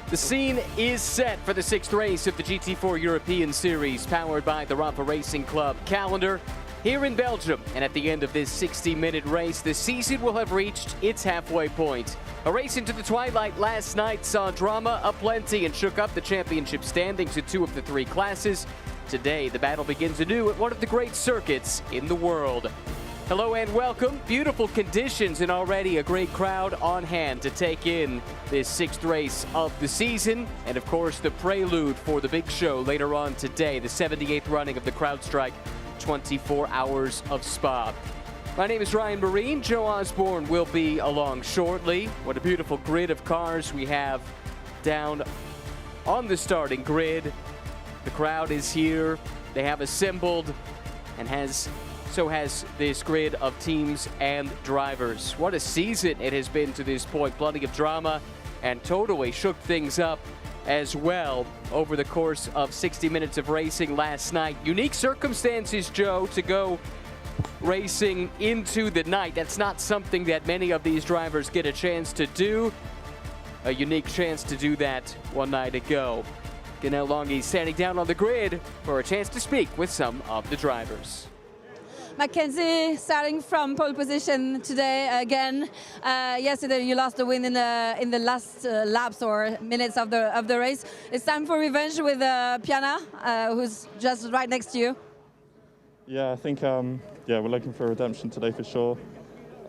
The scene is set for the 6th race of the GT4 European Series, powered by the RAFA Racing Club calendar here in Belgium. And at the end of this 60-minute race, the season will have reached its halfway point. A race into the twilight last night saw drama aplenty and shook up the championship standings in 2 of the 3 classes. Today, the battle begins anew at one of the great circuits in the world. Hello and welcome. Beautiful conditions and already a great crowd on hand to take in this 6th race of the season. And of course, the prelude for the big show later on today, the 78th running of the CrowdStrike 24 Hours of Spa. My name is Ryan Marine. Joe Osborne will be along shortly. What a beautiful grid of cars we have down on the starting grid. The crowd is here. They have assembled and so has this grid of teams and drivers. What a season it has been to this point. Plenty of drama and totally shook things up as well over the course of 60 minutes of racing last night. Unique circumstances, Joe, to go racing into the night. That's not something that many of these drivers get a chance to do. A unique chance to do that one night ago. Gunnel Longy standing down on the grid for a chance to speak with some of the drivers. Mackenzie starting from pole position today again. Yesterday you lost the win in the last laps or minutes of the race. It's time for revenge with Piana, who's just right next to you. Yeah, I think we're looking for redemption today for sure.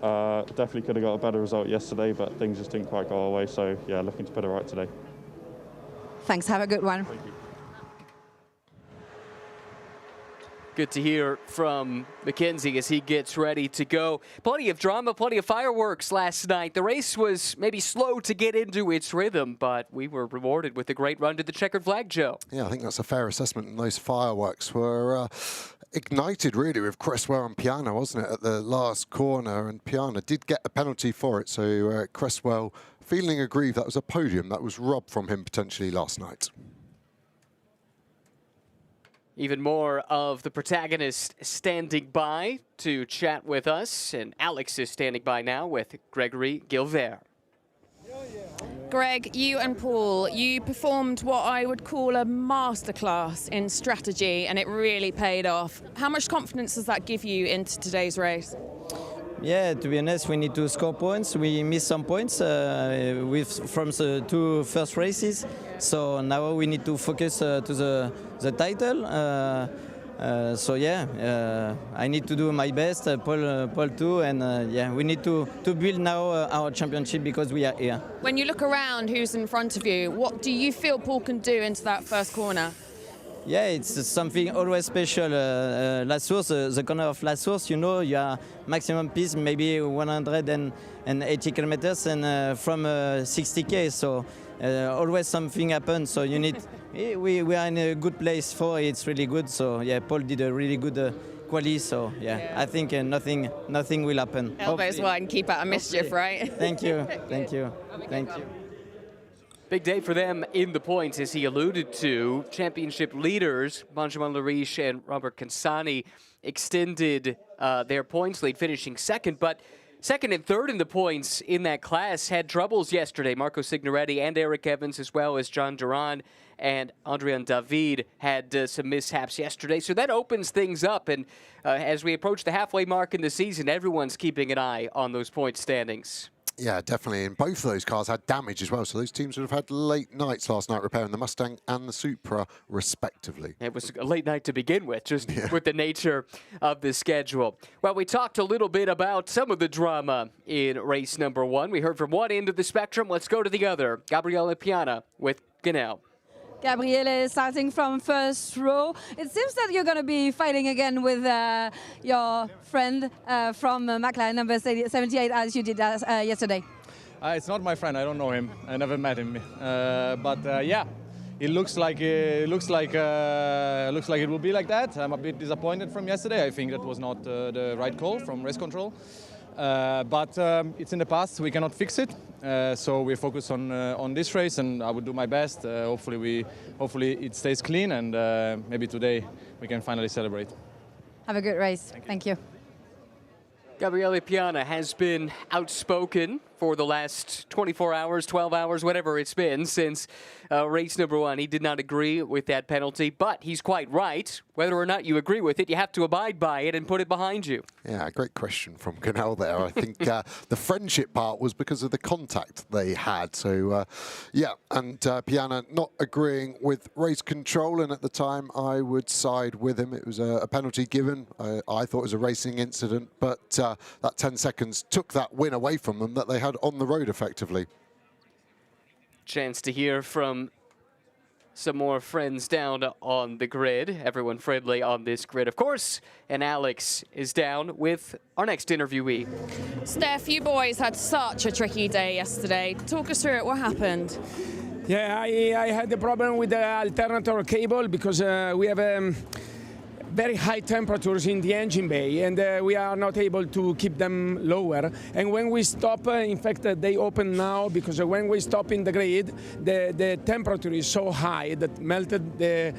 Definitely could have got a better result yesterday, but things just didn't quite go our way. So yeah, looking to put it right today. Thanks. Have a good one. Thank you. Good to hear from Mackenzie as he gets ready to go. Plenty of drama, plenty of fireworks last night. The race was maybe slow to get into its rhythm, but we were rewarded with a great run to the checkered flag, Joe. Yeah, I think that's a fair assessment. And those fireworks were ignited really with Cresswell and Piana, wasn't it, at the last corner? And Piana did get a penalty for it, so Cresswell feeling aggrieved. That was a podium that was robbed from him potentially last night. Even more of the protagonists standing by to chat with us, and Alex is standing by now with Gregory Gilbert. Greg, you and Paul, you performed what I would call a masterclass in strategy, and it really paid off. How much confidence does that give you into today's race? Yeah, to be honest, we need to score points. We missed some points from the 2 first races, so now we need to focus to the title. So yeah, I need to do my best, Paul too, and yeah, we need to build now our championship because we are here. When you look around who's in front of you, what do you feel Paul can do into that first corner? Yeah, it's something always special. La Source, the corner of La Source, you know, you are maximum pace, maybe 180 kilometers and from 60K, so always something happens, so you need, we are in a good place for it, it's really good, so yeah, Paul did a really good quali, so yeah, I think nothing will happen. Elbows wide and keep out of mischief, right? Thank you, thank you, thank you. Big day for them in the points, as he alluded to. Championship leaders, Benjamin Lariche and Robert Cansani, extended their points lead, finishing second. But second and third in the points in that class had troubles yesterday. Marco Signoretti and Eric Evans, as well as John Duran and Adrian David, had some mishaps yesterday. So that opens things up. And as we approach the halfway mark in the season, everyone's keeping an eye on those point standings. Yeah, definitely. And both of those cars had damage as well. So those teams would have had late nights last night repairing the Mustang and the Supra, respectively. It was a late night to begin with, just with the nature of the schedule. Well, we talked a little bit about some of the drama in race number 1. We heard from one end of the spectrum. Let's go to the other. Gabriele Piana with Gunnel. Gabriele starting from first row. It seems that you're going to be fighting again with your friend from McLaren, number 78, as you did yesterday. It's not my friend. I don't know him. I never met him. Yeah, it looks like it will be like that. I'm a bit disappointed from yesterday. I think that was not the right call from race control. But it's in the past. We cannot fix it. So we focus on this race, and I will do my best. Hopefully it stays clean, and maybe today we can finally celebrate. Have a good race. Thank you. Gabriele Piana has been outspoken for the last 24 hours, 12 hours, whatever it's been since race number 1. He did not agree with that penalty, but he's quite right. Whether or not you agree with it, you have to abide by it and put it behind you. Yeah, great question from Canal there. I think the friendship part was because of the contact they had. So, yeah, and Piana not agreeing with race control, and at the time I would side with him. It was a penalty given. I thought it was a racing incident, but that 10 seconds took that win away from them that they had on the road effectively. Chance to hear from some more friends down on the grid. Everyone friendly on this grid, of course. And Alex is down with our next interviewee. Steph, you boys had such a tricky day yesterday. Talk us through it. What happened? Yeah, I had the problem with the alternator cable because we have very high temperatures in the engine bay, and we are not able to keep them lower. And when we stop, in fact, they open now because when we stop in the grid, the temperature is so high that melted the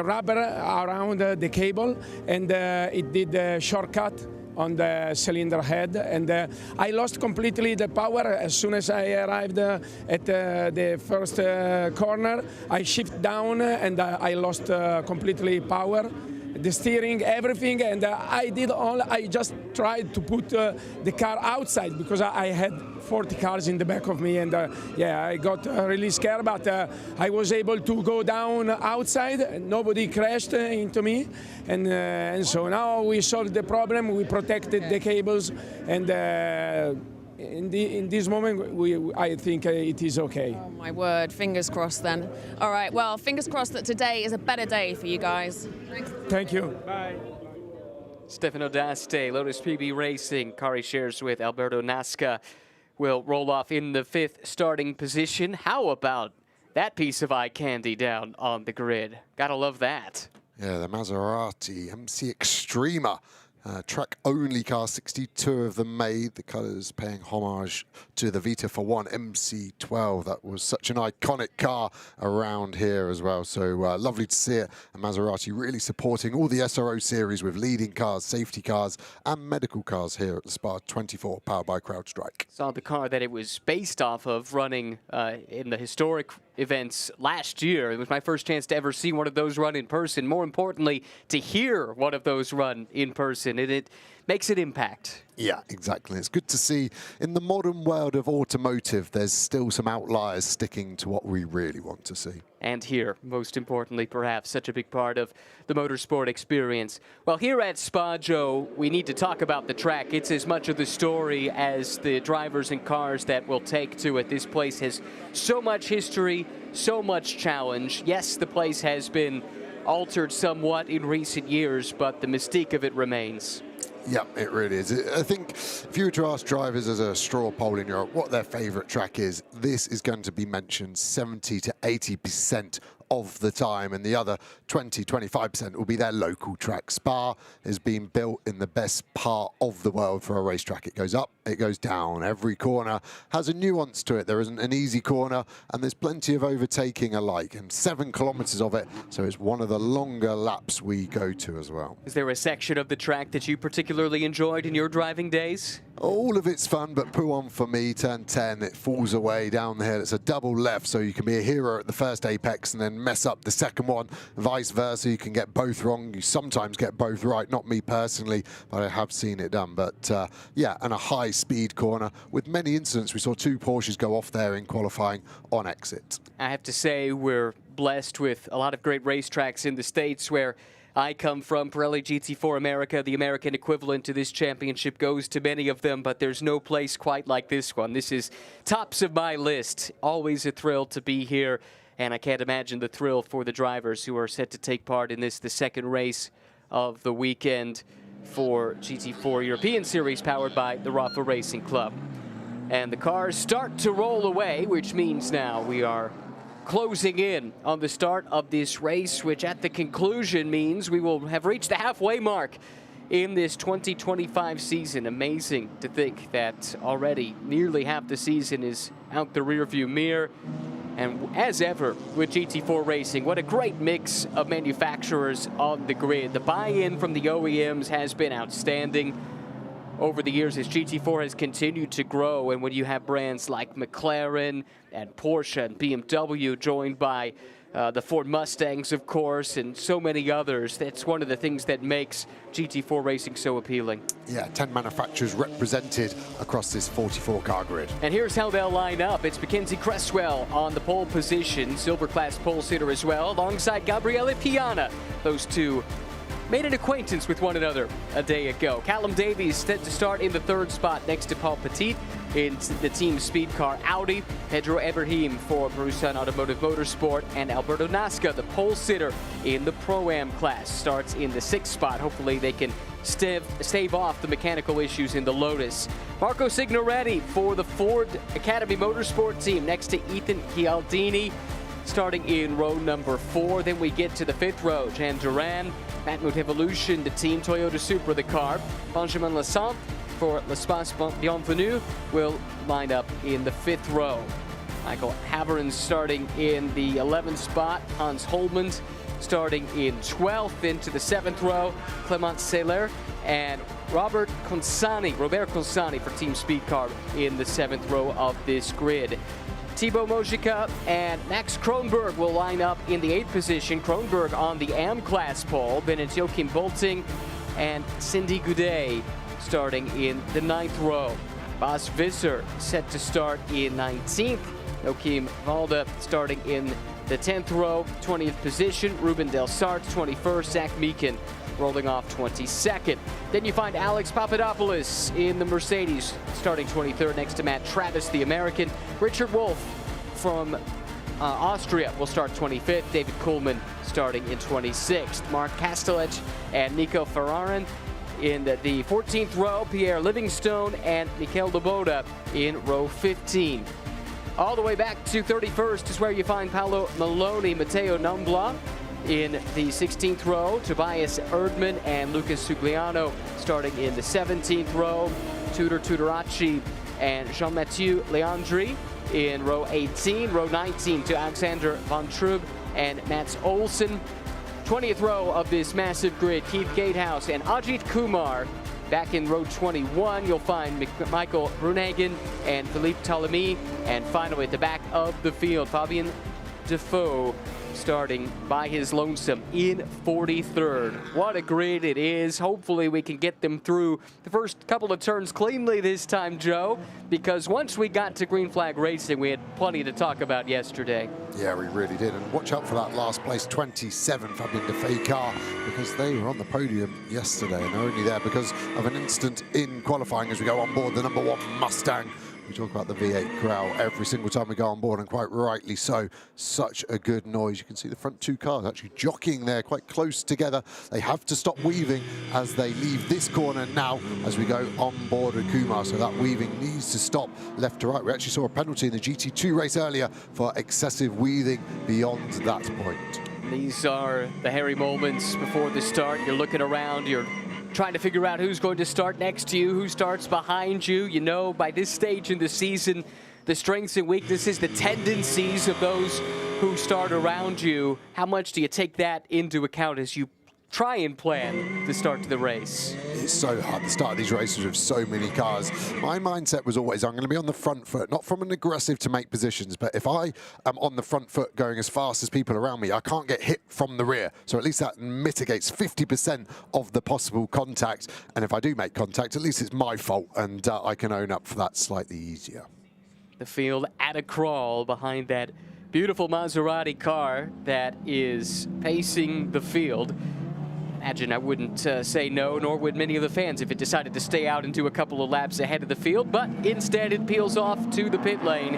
rubber around the cable, and it did a shortcut on the cylinder head, and I lost completely the power as soon as I arrived at the first corner. I shift down and I lost completely power, the steering, everything, and I just tried to put the car outside because I had 40 cars in the back of me, and yeah, I got really scared, but I was able to go down outside and nobody crashed into me, and so now we solved the problem. We protected the cables, and in this moment I think it is okay. Oh my word, fingers crossed then. All right, well, fingers crossed that today is a better day for you guys. Thank you. Bye. Stefano D'Aste, Lotus PB Racing. Kari shares with Alberto Nasca. Will roll off in the 5th starting position. How about that piece of eye candy down on the grid? Gotta love that. Yeah, the Maserati MC Extrema. Track-only car, 62 of them made. The colours paying homage to the Vita for One MC12. That was such an iconic car around here as well. So lovely to see it. And Maserati really supporting all the SRO series with leading cars, safety cars, and medical cars here at the Spa 24, powered by CrowdStrike. Saw the car that it was based off of running in the historic events last year. It was my first chance to ever see one of those run in person. More importantly, to hear one of those run in person. It makes an impact. Yeah, exactly. It's good to see in the modern world of automotive, there's still some outliers sticking to what we really want to see. And here, most importantly, perhaps, such a big part of the motorsport experience. Well, here at Spa, Joe, we need to talk about the track. It's as much of the story as the drivers and cars that will take to it. This place has so much history, so much challenge. Yes, the place has been altered somewhat in recent years, but the mystique of it remains. Yeah, it really is. I think if you were to ask drivers as a straw poll in Europe what their favourite track is, this is going to be mentioned 70 to 80% of the time, and the other 20-25% will be their local track. Spa is being built in the best part of the world for a racetrack. It goes up, it goes down. Every corner has a nuance to it. There isn't an easy corner, and there's plenty of overtaking alike, and 7 kilometers of it, so it's one of the longer laps we go to as well. Is there a section of the track that you particularly enjoyed in your driving days? All of it's fun, but Pouhon for me, turn 10, it falls away down the hill. It's a double left, so you can be a hero at the first apex and then mess up the second one. Vice versa, you can get both wrong. You sometimes get both right, not me personally, but I have seen it done. But yeah, and a high-speed corner with many incidents. We saw 2 Porsches go off there in qualifying on exit. I have to say we're blessed with a lot of great racetracks in the States where I come from. Pirelli GT4 America, the American equivalent to this championship, goes to many of them, but there's no place quite like this one. This is tops of my list. Always a thrill to be here, and I can't imagine the thrill for the drivers who are set to take part in this, the second race of the weekend for GT4 European Series, powered by the RAFA Racing Club. And the cars start to roll away, which means now we are closing in on the start of this race, which at the conclusion means we will have reached the halfway mark in this 2025 season. Amazing to think that already nearly half the season is out the rearview mirror. And as ever with GT4 Racing, what a great mix of manufacturers on the grid. The buy-in from the OEMs has been outstanding. over the years as GT4 has continued to grow, and when you have brands like McLaren and Porsche and BMW joined by the Ford Mustangs, of course, and so many others, that's one of the things that makes GT4 racing so appealing. Yeah, 10 manufacturers represented across this 44-car grid. And here's how they'll line up. It's Mackenzie Cresswell on the pole position, silver class pole sitter as well, alongside Gabriele Piana. Those two made an acquaintance with one another a day ago. Callum Davies set to start in the 3rd spot next to Paul Petit in the team speed car Audi. Pedro Ibrahim for Misano Automotive Motorsport, and Alberto Nasca, the pole sitter in the Pro-Am class, starts in the 6th spot. Hopefully they can stave off the mechanical issues in the Lotus. Marco Signoretti for the Ford Academy Motorsport team next to Ethan Chialdini, starting in row number 4. Then we get to the 5th row. Jan Duran, Matmut Evolution, the team Toyota Supra, the car. Benjamin Lassant for L'Espace Bienvenue will line up in the 5th row. Michael Haverens starting in the 11th spot. Hans Holmans starting in 12th. Into the 7th row, Clement Seller and Robert Consani for Team Speed Car in the 7th row of this grid. Thibaut Mojica and Max Kronberg will line up in the 8th position. Kronberg on the AM class pole. Then it's Joachim Bolting and Cindy Goudet starting in the 9th row. Bas Visser set to start in 19th. Joachim Valde starting in the 10th row, 20th position. Ruben Del Sart, 21st. Zach Meekin rolling off 22nd. Then you find Alex Papadopoulos in the Mercedes, starting 23rd next to Matt Travis, the American. Richard Wolff from Austria will start 25th. David Kuhlmann starting in 26th. Mark Kastelec and Nico Ferrarin in the 14th row. Pierre Livingstone and Mikel Loboda in row 15. All the way back to 31st is where you find Paolo Maloney, Matteo Numbla in the 16th row. Tobias Erdmann and Lucas Sugliano starting in the 17th row. Tudor Tudoraci and Jean-Mathieu Leandri in row 18. Row 19 to Alexander Von Trub and Mats Olsen. 20th row of this massive grid, Keith Gatehouse and Ajit Kumar. Back in row 21, you'll find Michael Brunhagen and Philippe Ptolemy. And finally, at the back of the field, Fabien Defoe starting by his lonesome in 43rd. What a grid it is. Hopefully we can get them through the first couple of turns cleanly this time, Joe, because once we got to green flag racing, we had plenty to talk about yesterday. Yeah, we really did. And watch out for that last place 27 Fabien Defoe car, because they were on the podium yesterday and they're only there because of an incident in qualifying as we go on board the #1 Mustang. We talk about the V8 growl every single time we go on board, and quite rightly so. Such a good noise. You can see the front two cars actually jockeying there quite close together. They have to stop weaving as they leave this corner now as we go on board with Kumar. So that weaving needs to stop left to right. We actually saw a penalty in the GT2 race earlier for excessive weaving beyond that point. These are the hairy moments before the start. You're looking around, you're trying to figure out who's going to start next to you, who starts behind you. You know, by this stage in the season, the strengths and weaknesses, the tendencies of those who start around you. How much do you take that into account as you try and plan the start to the race? It's so hard to start these races with so many cars. My mindset was always, I'm going to be on the front foot, not from an aggressive to make positions, but if I am on the front foot going as fast as people around me, I can't get hit from the rear. So at least that mitigates 50% of the possible contact. And if I do make contact, at least it's my fault, and I can own up for that slightly easier. The field at a crawl behind that beautiful Maserati car that is pacing the field. Imagine I wouldn't say no, nor would many of the fans if it decided to stay out and do a couple of laps ahead of the field, but instead it peels off to the pit lane,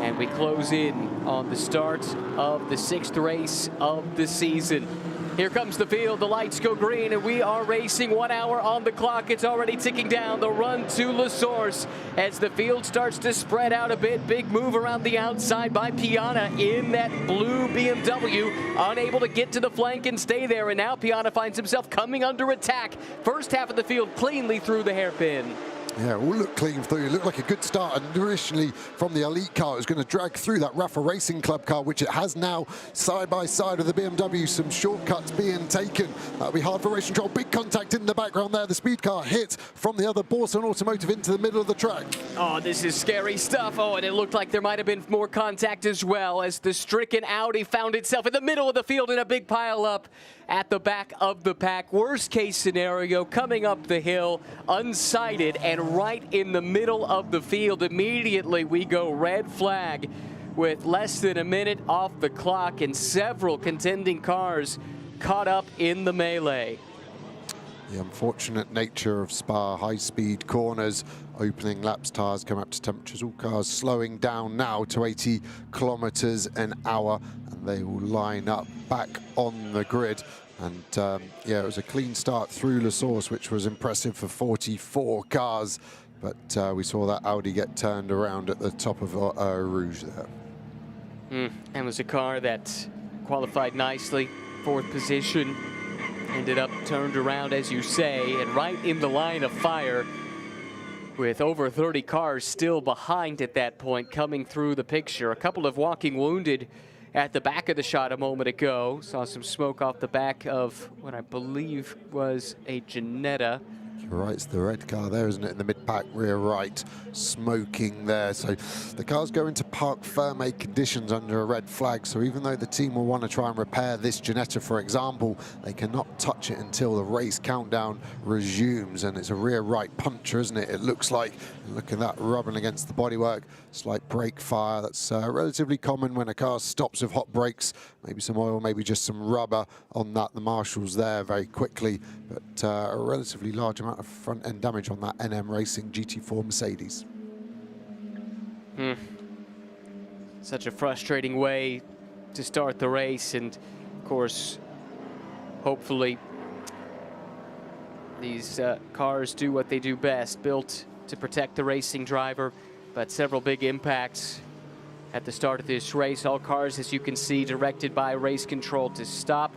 and we close in on the start of the 6th race of the season. Here comes the field, the lights go green, and we are racing. 1 hour on the clock. It's already ticking down the run to La Source as the field starts to spread out a bit. Big move around the outside by Piana in that blue BMW, unable to get to the flank and stay there, and now Piana finds himself coming under attack. First half of the field cleanly through the hairpin. Yeah, all looked clean through. It looked like a good start. And originally from the elite car, it was going to drag through that RAFA Racing Club car, which it has now side by side with the BMW. Some shortcuts being taken. That'll be hard for race control. Big contact in the background there. The speed car hit from the other Borson Automotive into the middle of the track. Oh, this is scary stuff. Oh, and it looked like there might have been more contact as well as the stricken Audi found itself in the middle of the field in a big pile up at the back of the pack. Worst case scenario, coming up the hill, unsighted and right in the middle of the field. Immediately we go red flag with less than a minute off the clock and several contending cars caught up in the melee. The unfortunate nature of Spa, high-speed corners, opening laps, tires come up to temperatures, all cars slowing down now to 80 kilometers an hour, and they will line up back on the grid. And yeah, it was a clean start through La Source, which was impressive for 44 cars, but we saw that Audi get turned around at the top of Rouge there. And was a car that qualified nicely, 4th position. Ended up turned around, as you say, and right in the line of fire with over 30 cars still behind at that point coming through the picture. A couple of walking wounded at the back of the shot a moment ago. Saw some smoke off the back of what I believe was a Ginetta. You're right, it's the red car there, isn't it, in the mid-pack rear right, smoking there. So the cars go into parc fermé conditions under a red flag, so even though the team will want to try and repair this Ginetta, for example, they cannot touch it until the race countdown resumes. And it's a rear right puncher, isn't it? It looks like, look at that rubbing against the bodywork, slight brake fire. That's relatively common when a car stops with hot brakes. Maybe some oil, maybe just some rubber on that. The marshals there very quickly, but a relatively large amount of front-end damage on that NM Racing GT4 Mercedes. Such a frustrating way to start the race, and of course, hopefully these cars do what they do best, built to protect the racing driver, but several big impacts at the start of this race. All cars, as you can see, directed by race control to stop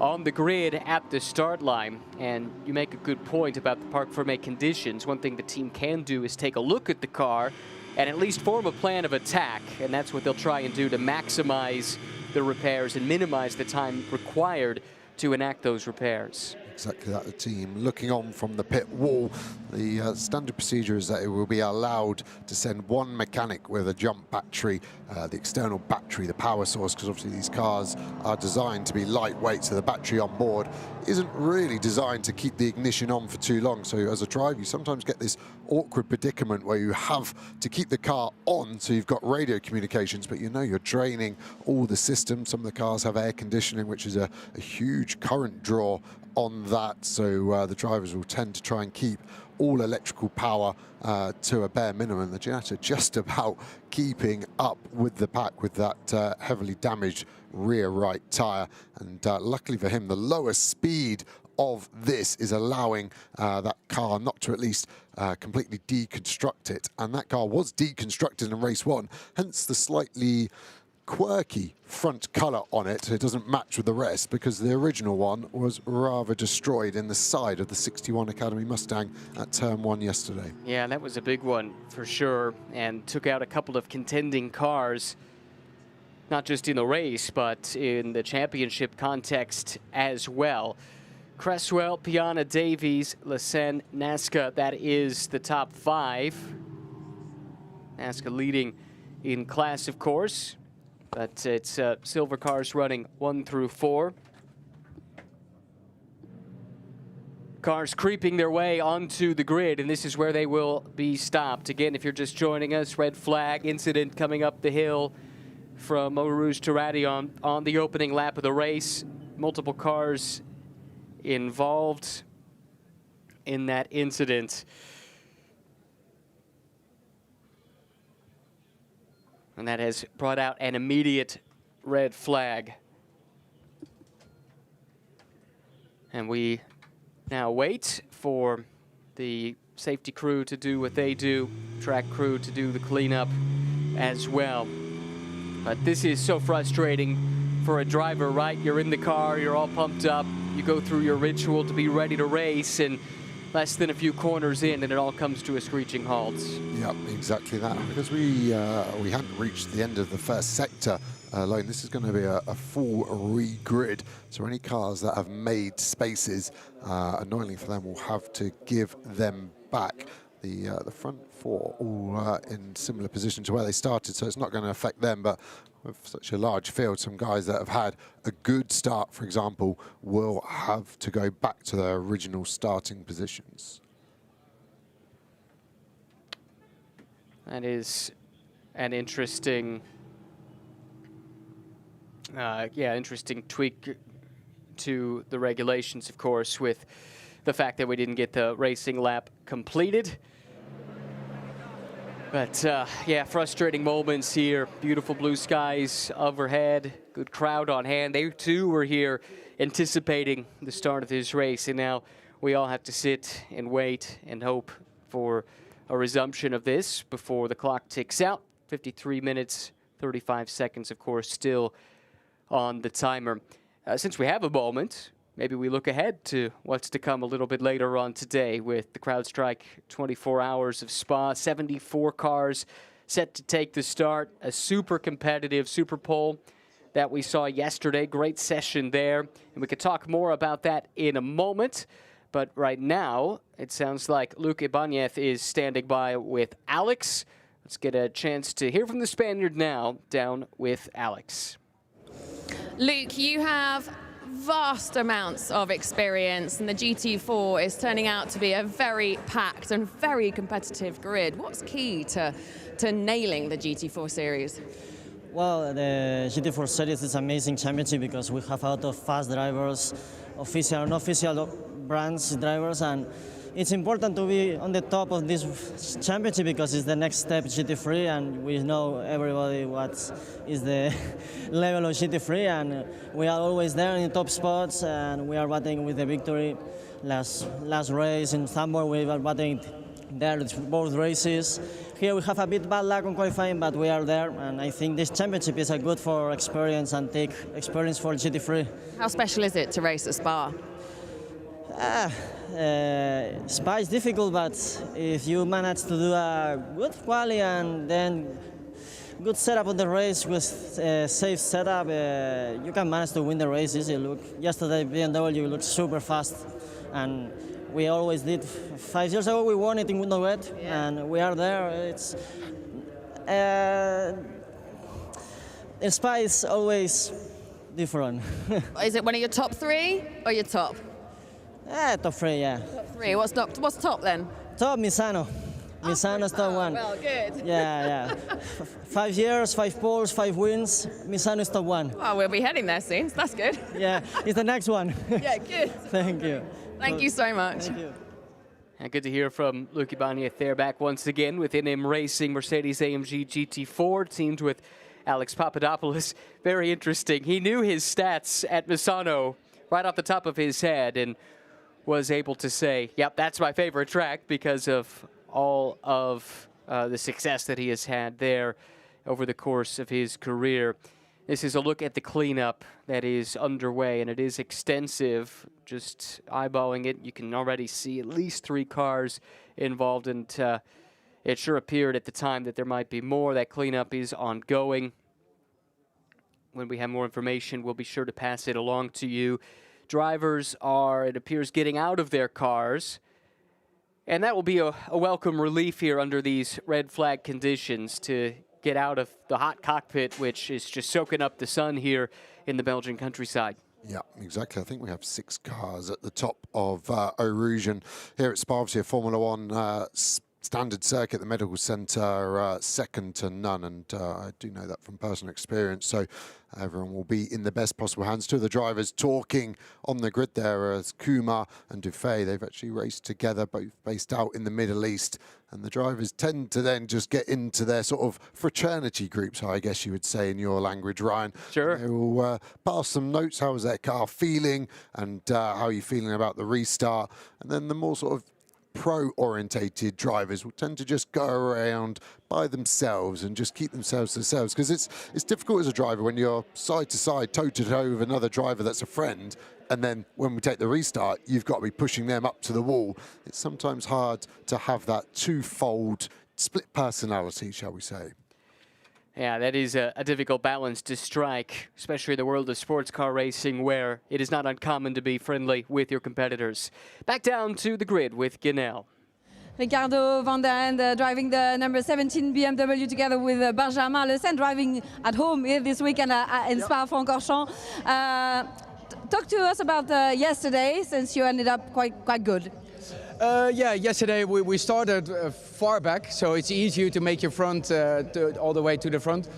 on the grid at the start line. And you make a good point about the parc fermé conditions. One thing the team can do is take a look at the car and at least form a plan of attack, and that's what they'll try and do to maximize the repairs and minimize the time required to enact those repairs. Exactly that, the team looking on from the pit wall. The standard procedure is that it will be allowed to send one mechanic with a jump battery, the external battery, the power source, because obviously these cars are designed to be lightweight, so the battery on board isn't really designed to keep the ignition on for too long. So as a driver, you sometimes get this awkward predicament where you have to keep the car on, so you've got radio communications, but you know you're draining all the systems. Some of the cars have air conditioning, which is a huge current draw on that, so the drivers will tend to try and keep all electrical power to a bare minimum. The Ginetta just about keeping up with the pack with that heavily damaged rear right tyre, and luckily for him, the lowest speed of this is allowing that car not to at least completely deconstruct it, and that car was deconstructed in race 1, hence the slightly quirky front colour on it. It doesn't match with the rest because the original one was rather destroyed in the side of the 61 Academy Mustang at turn 1 yesterday. Yeah, that was a big one for sure, and took out a couple of contending cars, not just in the race, but in the championship context as well. Cresswell, Piana, Davies, Lassen, Nasca, that is the top 5. Nasca leading in class, of course. But it's silver cars running 1 through 4. Cars creeping their way onto the grid, and this is where they will be stopped. Again, if you're just joining us, red flag incident coming up the hill from Eau Rouge to Raidillon on the opening lap of the race. Multiple cars involved in that incident. And that has brought out an immediate red flag. And we now wait for the safety crew to do what they do, track crew to do the cleanup as well. But this is so frustrating for a driver, right? You're in the car, you're all pumped up, you go through your ritual to be ready to race, and less than a few corners in, and it all comes to a screeching halt. Yeah, exactly that. Because we hadn't reached the end of the first sector line, this is going to be a full re-grid. So any cars that have made spaces, annoyingly for them, will have to give them back. The front four all in similar position to where they started, so it's not going to affect them. But with such a large field, some guys that have had a good start, for example, will have to go back to their original starting positions. That is an interesting, interesting tweak to the regulations, of course, with the fact that we didn't get the racing lap completed. But yeah, frustrating moments here. Beautiful blue skies overhead, good crowd on hand. They too were here anticipating the start of this race, and now we all have to sit and wait and hope for a resumption of this before the clock ticks out. 53 minutes, 35 seconds, of course, still on the timer. Since we have a moment, maybe we look ahead to what's to come a little bit later on today with the CrowdStrike 24 Hours of Spa. 74 cars set to take the start. A super competitive Super Pole that we saw yesterday. Great session there. And we could talk more about that in a moment. But right now, it sounds like Luke Ibanez is standing by with Alex. Let's get a chance to hear from the Spaniard now, down with Alex. Luke, you have vast amounts of experience, and the GT4 is turning out to be a very packed and very competitive grid. What's key to nailing the GT4 series? Well, the GT4 series is an amazing championship because we have a lot of fast drivers, official and unofficial brands drivers, and it's important to be on the top of this championship because it's the next step GT3, and we know everybody what is the level of GT3, and we are always there in the top spots, and we are batting with the victory. Last race in Zandvoort, we were batting there both races. Here we have a bit bad luck on qualifying, but we are there, and I think this championship is a good for experience and take experience for GT3. How special is it to race at Spa? Spa is difficult, but if you manage to do a good quali and then good setup on the race with safe setup, you can manage to win the race easy. Look, yesterday BMW looked super fast, and we always did. 5 years ago we won it in window wet, and we are there. It's Spa is always different. Is it one of your top three or your top? Top three, yeah. Top three. What's top then? Top Misano. Misano's top one. Well, good. Yeah. 5 years, 5 poles, 5 wins. Misano's top one. Well, we'll be heading there soon, so that's good. Yeah, it's the next one. Yeah, good. Thank you. Thank you so much. Thank you. And good to hear from Luke Ibanez there, back once again with NM Racing Mercedes-AMG GT4, teamed with Alex Papadopoulos. Very interesting. He knew his stats at Misano right off the top of his head and was able to say, yep, that's my favorite track because of all of the success that he has had there over the course of his career. This is a look at the cleanup that is underway, and it is extensive. Just eyeballing it, you can already see at least 3 cars involved, and it sure appeared at the time that there might be more. That cleanup is ongoing. When we have more information, we'll be sure to pass it along to you. Drivers are, it appears, getting out of their cars, and that will be a welcome relief here under these red flag conditions to get out of the hot cockpit, which is just soaking up the sun here in the Belgian countryside. Yeah, exactly. I think we have 6 cars at the top of Eau Rouge, and here at Spa, obviously a Formula One standard circuit, the medical centre, second to none, and I do know that from personal experience, so everyone will be in the best possible hands. 2 of the drivers talking on the grid there as Kuma and Dufay. They've actually raced together, both based out in the Middle East, and the drivers tend to then just get into their sort of fraternity groups, I guess you would say in your language, Ryan. Sure. They will pass some notes. How is their car feeling, and how are you feeling about the restart? And then the more sort of pro-orientated drivers will tend to just go around by themselves and just keep themselves to themselves, because it's difficult as a driver when you're side to side, toe to toe with another driver that's a friend, and then when we take the restart, you've got to be pushing them up to the wall. It's sometimes hard to have that twofold split personality, shall we say. Yeah, that is a difficult balance to strike, especially in the world of sports car racing, where it is not uncommon to be friendly with your competitors. Back down to the grid with Guinel. Ricardo van der Ende driving the number 17 BMW together with Benjamin Le Sen, driving at home here this weekend in Spa-Francorchamps. Talk to us about yesterday, since you ended up quite good. Yeah, yesterday we started far back, so it's easier to make your front all the way to the front.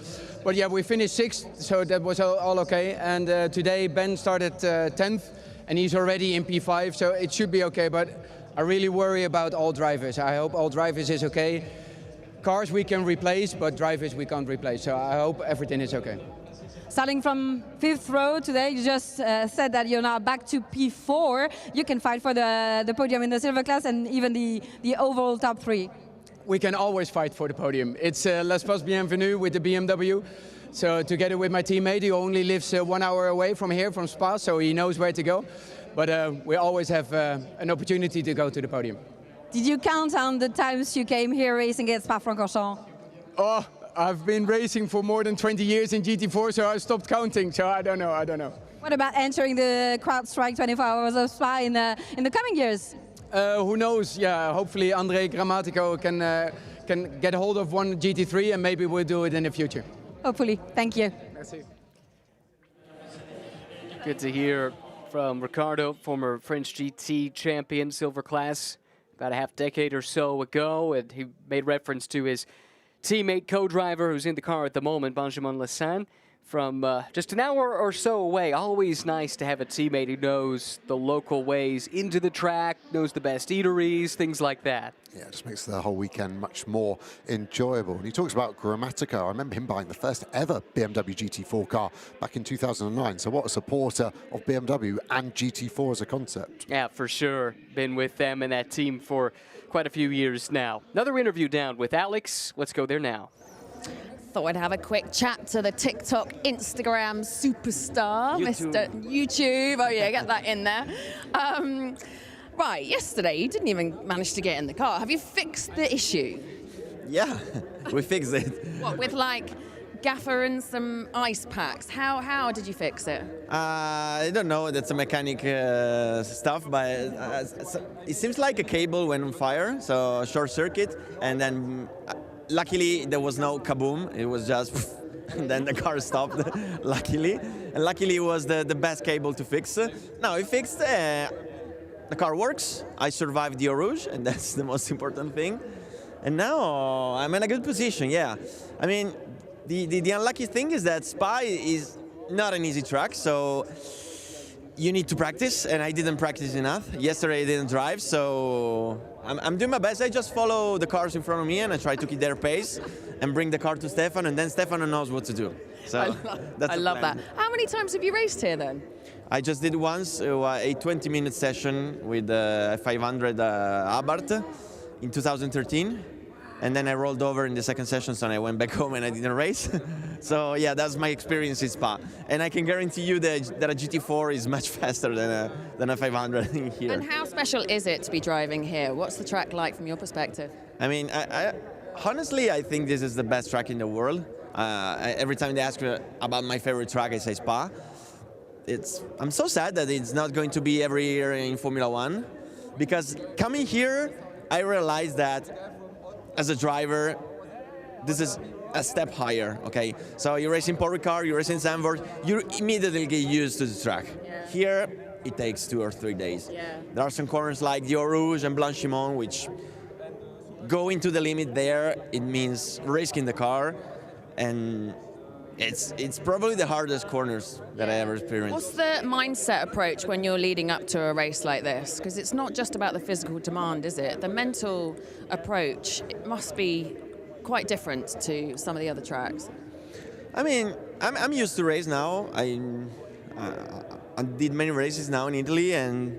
But yeah, we finished 6th, so that was all okay. And today Ben started 10th, and he's already in P5, so it should be okay. But I really worry about all drivers. I hope all drivers is okay. Cars we can replace, but drivers we can't replace. So I hope everything is okay. Starting from 5th row today, you just said that you're now back to P4. You can fight for the podium in the silver class and even the overall top 3. We can always fight for the podium. It's L'Espace Bienvenue with the BMW. So together with my teammate, who only lives 1 hour away from here, from Spa, so he knows where to go. But we always have an opportunity to go to the podium. Did you count on the times you came here racing at Spa-Francorchamps? Oh, I've been racing for more than 20 years in GT4, so I stopped counting, so I don't know. What about entering the CrowdStrike 24 Hours of Spa in the coming years? Who knows? Yeah, hopefully André Grammatico can get hold of one GT3 and maybe we'll do it in the future. Hopefully. Thank you. Merci. Good to hear from Ricardo, former French GT champion, silver class, about a half decade or so ago, and he made reference to his teammate, co-driver, who's in the car at the moment, Benjamin Le Sen, from just an hour or so away. Always nice to have a teammate who knows the local ways into the track, knows the best eateries, things like that. Yeah, it just makes the whole weekend much more enjoyable. And he talks about Grammatico. I remember him buying the first ever BMW GT4 car back in 2009. So what a supporter of BMW and GT4 as a concept. Yeah, for sure. Been with them and that team for quite a few years now. Another interview down with Alex. Let's go there now. Thought I'd have a quick chat to the TikTok, Instagram superstar, Mr. YouTube. Oh yeah, get that in there. Right, yesterday you didn't even manage to get in the car. Have you fixed the issue? Yeah, we fixed it. What, with like gaffer and some ice packs? How did you fix it? I don't know, that's a mechanic stuff, but it seems like a cable went on fire, so short circuit, and then luckily there was no kaboom, it was just and then the car stopped, luckily. And luckily it was the best cable to fix. Now we fixed, the car works, I survived the Eau Rouge, and that's the most important thing. And now I'm in a good position, yeah. I mean, the unlucky thing is that Spa is not an easy track, so you need to practice, and I didn't practice enough. Yesterday I didn't drive, so I'm doing my best. I just follow the cars in front of me, and I try to keep their pace and bring the car to Stefano, and then Stefano knows what to do. So I love that. How many times have you raced here then? I just did once a 20-minute session with 500 Abarth in 2013. And then I rolled over in the second session, so I went back home and I didn't race. So yeah, that's my experience in Spa. And I can guarantee you that a GT4 is much faster than a 500 in here. And how special is it to be driving here? What's the track like from your perspective? I mean, honestly, I think this is the best track in the world. Every time they ask me about my favorite track, I say Spa. I'm so sad that it's not going to be every year in Formula One, because coming here, I realized that as a driver, this is a step higher, okay? So you race in Paul Ricard, you race in Zandvoort, you immediately get used to the track. Yeah. Here, it takes 2 or 3 days. Yeah. There are some corners like the Eau Rouge and Blanchimont, which going to the limit there, it means risking the car, and it's probably the hardest corners that I ever experienced. What's the mindset approach when you're leading up to a race like this? Because it's not just about the physical demand, is it? The mental approach, it must be quite different to some of the other tracks. I mean, I'm used to race now. I did many races now in Italy, and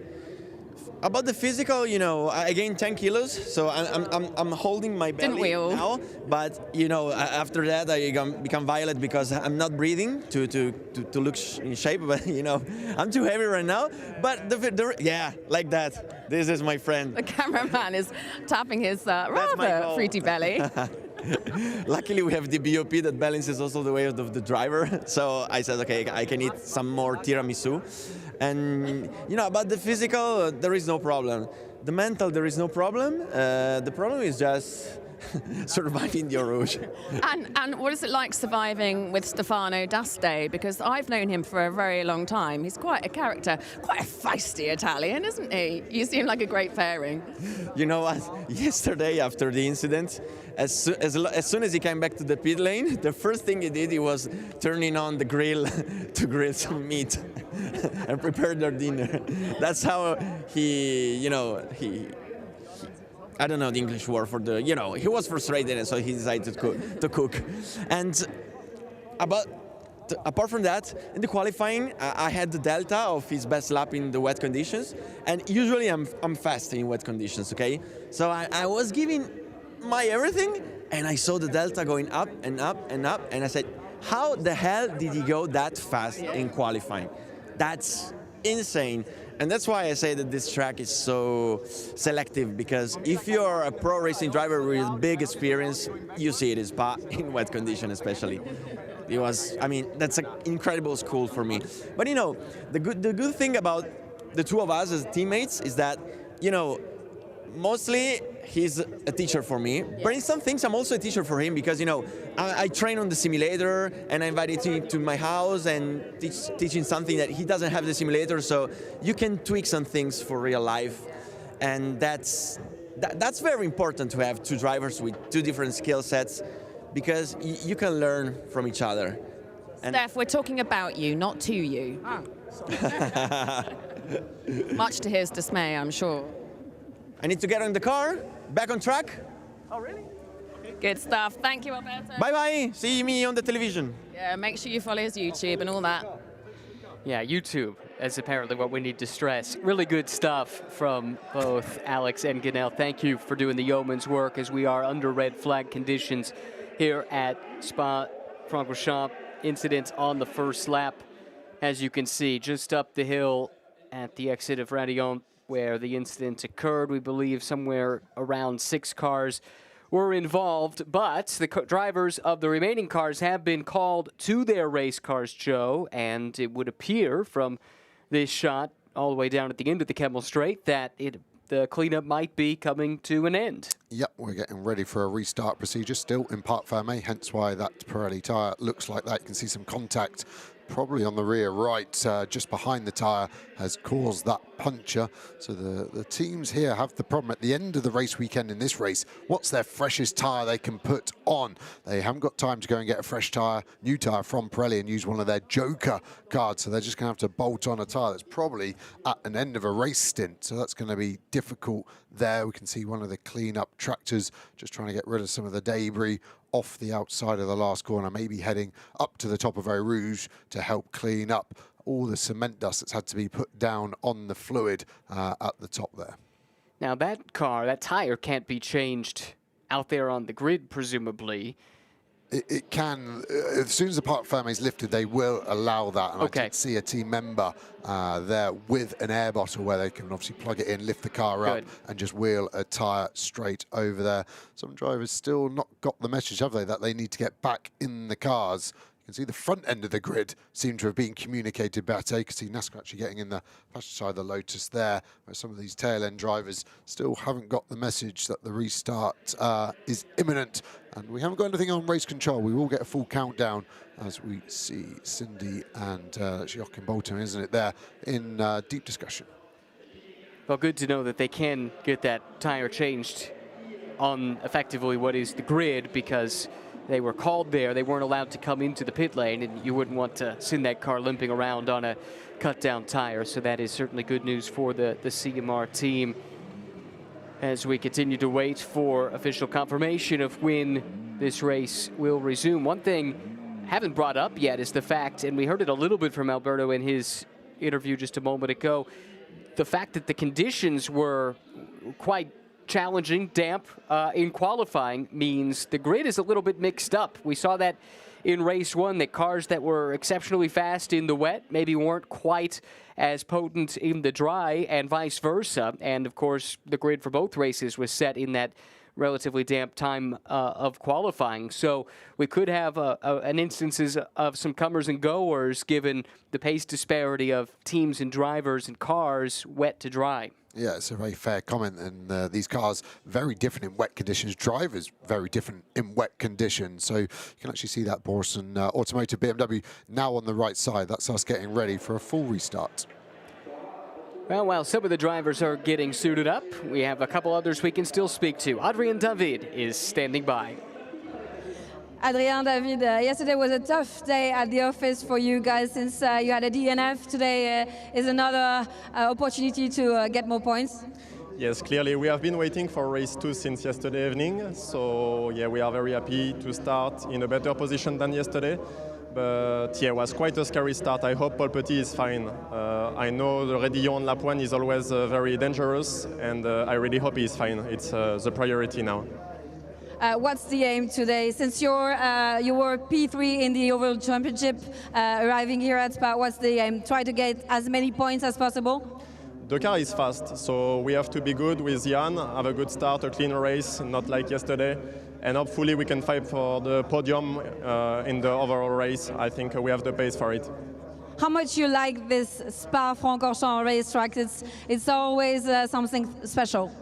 About the physical, you know, I gained 10 kilos, so I'm holding my Didn't we belly all? now. But you know, after that, I become violet because I'm not breathing to look in shape. But you know, I'm too heavy right now. But yeah, like that. This is my friend. The cameraman is tapping his my rather goal. fruity belly. Luckily, we have the BOP that balances also the weight of the driver. So I said, okay, I can eat some more tiramisu. And you know, about the physical, there is no problem. The mental, there is no problem. The problem is just surviving the Eau Rouge. And what is it like surviving with Stefano D'Aste? Because I've known him for a very long time. He's quite a character, quite a feisty Italian, isn't he? You seem like a great pairing. You know what? Yesterday, after the incident, as soon as he came back to the pit lane, the first thing he did, he was turning on the grill to grill some meat and prepare their dinner. That's how he I don't know the English word for the, you know, he was frustrated and so he decided to cook. And apart from that, in the qualifying, I had the delta of his best lap in the wet conditions. And usually I'm fast in wet conditions, okay? So I was giving my everything and I saw the delta going up and up and up. And I said, how the hell did he go that fast in qualifying? That's insane. And that's why I say that this track is so selective, because if you're a pro racing driver with big experience, you see it in Spa, in wet condition especially. It was, I mean, that's an incredible school for me. But you know, the good thing about the two of us as teammates is that, you know, mostly he's a teacher for me, but in some things I'm also a teacher for him, because you know I train on the simulator and I invited him to my house and teaching something that he doesn't have the simulator, so you can tweak some things for real life, and that's very important to have two drivers with two different skill sets, because you can learn from each other. And Steph, we're talking about you, not to you. Much to his dismay, I'm sure. I need to get in the car, back on track. Oh, really? Good stuff. Thank you, Alberto. Bye-bye. See me on the television. Yeah, make sure you follow his YouTube and all that. Yeah, YouTube is apparently what we need to stress. Really good stuff from both Alex and Ganel. Thank you for doing the yeoman's work as we are under red flag conditions here at Spa-Francorchamps. Incidents on the first lap, as you can see, just up the hill at the exit of Radillon, where the incident occurred. We believe somewhere around 6 cars were involved, but the drivers of the remaining cars have been called to their race cars, Joe, and it would appear from this shot all the way down at the end of the Kemmel Straight that the cleanup might be coming to an end. Yep, we're getting ready for a restart procedure still in Parc Fermé, hence why that Pirelli tyre looks like that. You can see some contact probably on the rear right, just behind the tyre, has caused that puncture. So the teams here have the problem at the end of the race weekend in this race. What's their freshest tyre they can put on? They haven't got time to go and get a fresh tyre, new tyre from Pirelli and use one of their Joker cards. So they're just going to have to bolt on a tyre that's probably at an end of a race stint. So that's going to be difficult there. We can see one of the clean-up tractors just trying to get rid of some of the debris off the outside of the last corner, maybe heading up to the top of Eau Rouge to help clean up all the cement dust that's had to be put down on the fluid at the top there. Now that tire can't be changed out there on the grid, presumably. It can, as soon as the Parc Fermé is lifted, they will allow that. And okay. I did see a team member there with an air bottle where they can obviously plug it in, lift the car up, and just wheel a tyre straight over there. Some drivers still not got the message, have they, that they need to get back in the cars. You can see the front end of the grid seem to have been communicated better. You can see NASCAR actually getting in the passenger side of the Lotus there, where some of these tail end drivers still haven't got the message that the restart is imminent. And we haven't got anything on race control. We will get a full countdown as we see Cindy and Joachim Bolton, isn't it, there in deep discussion. Well, good to know that they can get that tire changed on effectively what is the grid, because they were called there. They weren't allowed to come into the pit lane, and you wouldn't want to send that car limping around on a cut-down tire. So that is certainly good news for the CMR team as we continue to wait for official confirmation of when this race will resume. One thing I haven't brought up yet is the fact, and we heard it a little bit from Alberto in his interview just a moment ago, the fact that the conditions were quite challenging, damp in qualifying means the grid is a little bit mixed up. We saw that in race one, that cars that were exceptionally fast in the wet maybe weren't quite as potent in the dry, and vice versa. And of course, the grid for both races was set in that relatively damp time of qualifying. So we could have an instances of some comers and goers given the pace disparity of teams and drivers and cars wet to dry. Yeah, it's a very fair comment. And these cars, very different in wet conditions. Drivers, very different in wet conditions. So you can actually see that Borson Automotive BMW now on the right side. That's us getting ready for a full restart. Well, while some of the drivers are getting suited up, we have a couple others we can still speak to. Adrien David is standing by. Adrien, David, yesterday was a tough day at the office for you guys since you had a DNF. Today is another opportunity to get more points. Yes, clearly we have been waiting for race 2 since yesterday evening. So yeah, we are very happy to start in a better position than yesterday. But yeah, it was quite a scary start. I hope Paul Petit is fine. I know the Redillon on lap 1 is always very dangerous, and I really hope he is fine. It's the priority now. What's the aim today? Since you were P3 in the Overall Championship, arriving here at Spa, what's the aim? Try to get as many points as possible? The car is fast, so we have to be good with Jan, have a good start, a clean race, not like yesterday. And hopefully we can fight for the podium in the overall race. I think we have the pace for it. How much you like this Spa-Francorchamps racetrack? It's always something special.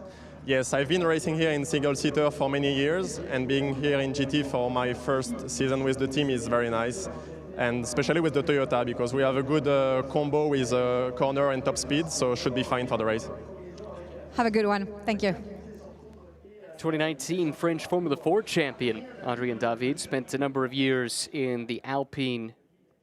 Yes, I've been racing here in single-seater for many years, and being here in GT for my first season with the team is very nice. And especially with the Toyota, because we have a good combo with corner and top speed, so should be fine for the race. Have a good one. Thank you. 2019 French Formula 4 champion Adrien David spent a number of years in the Alpine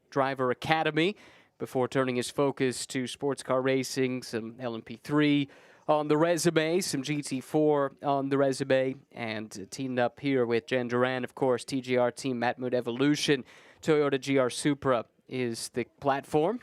Driver Academy before turning his focus to sports car racing, some LMP3 on the resume, some GT4 on the resume, and teamed up here with Jan Duran, of course, TGR team, Matmut Evolution. Toyota GR Supra is the platform.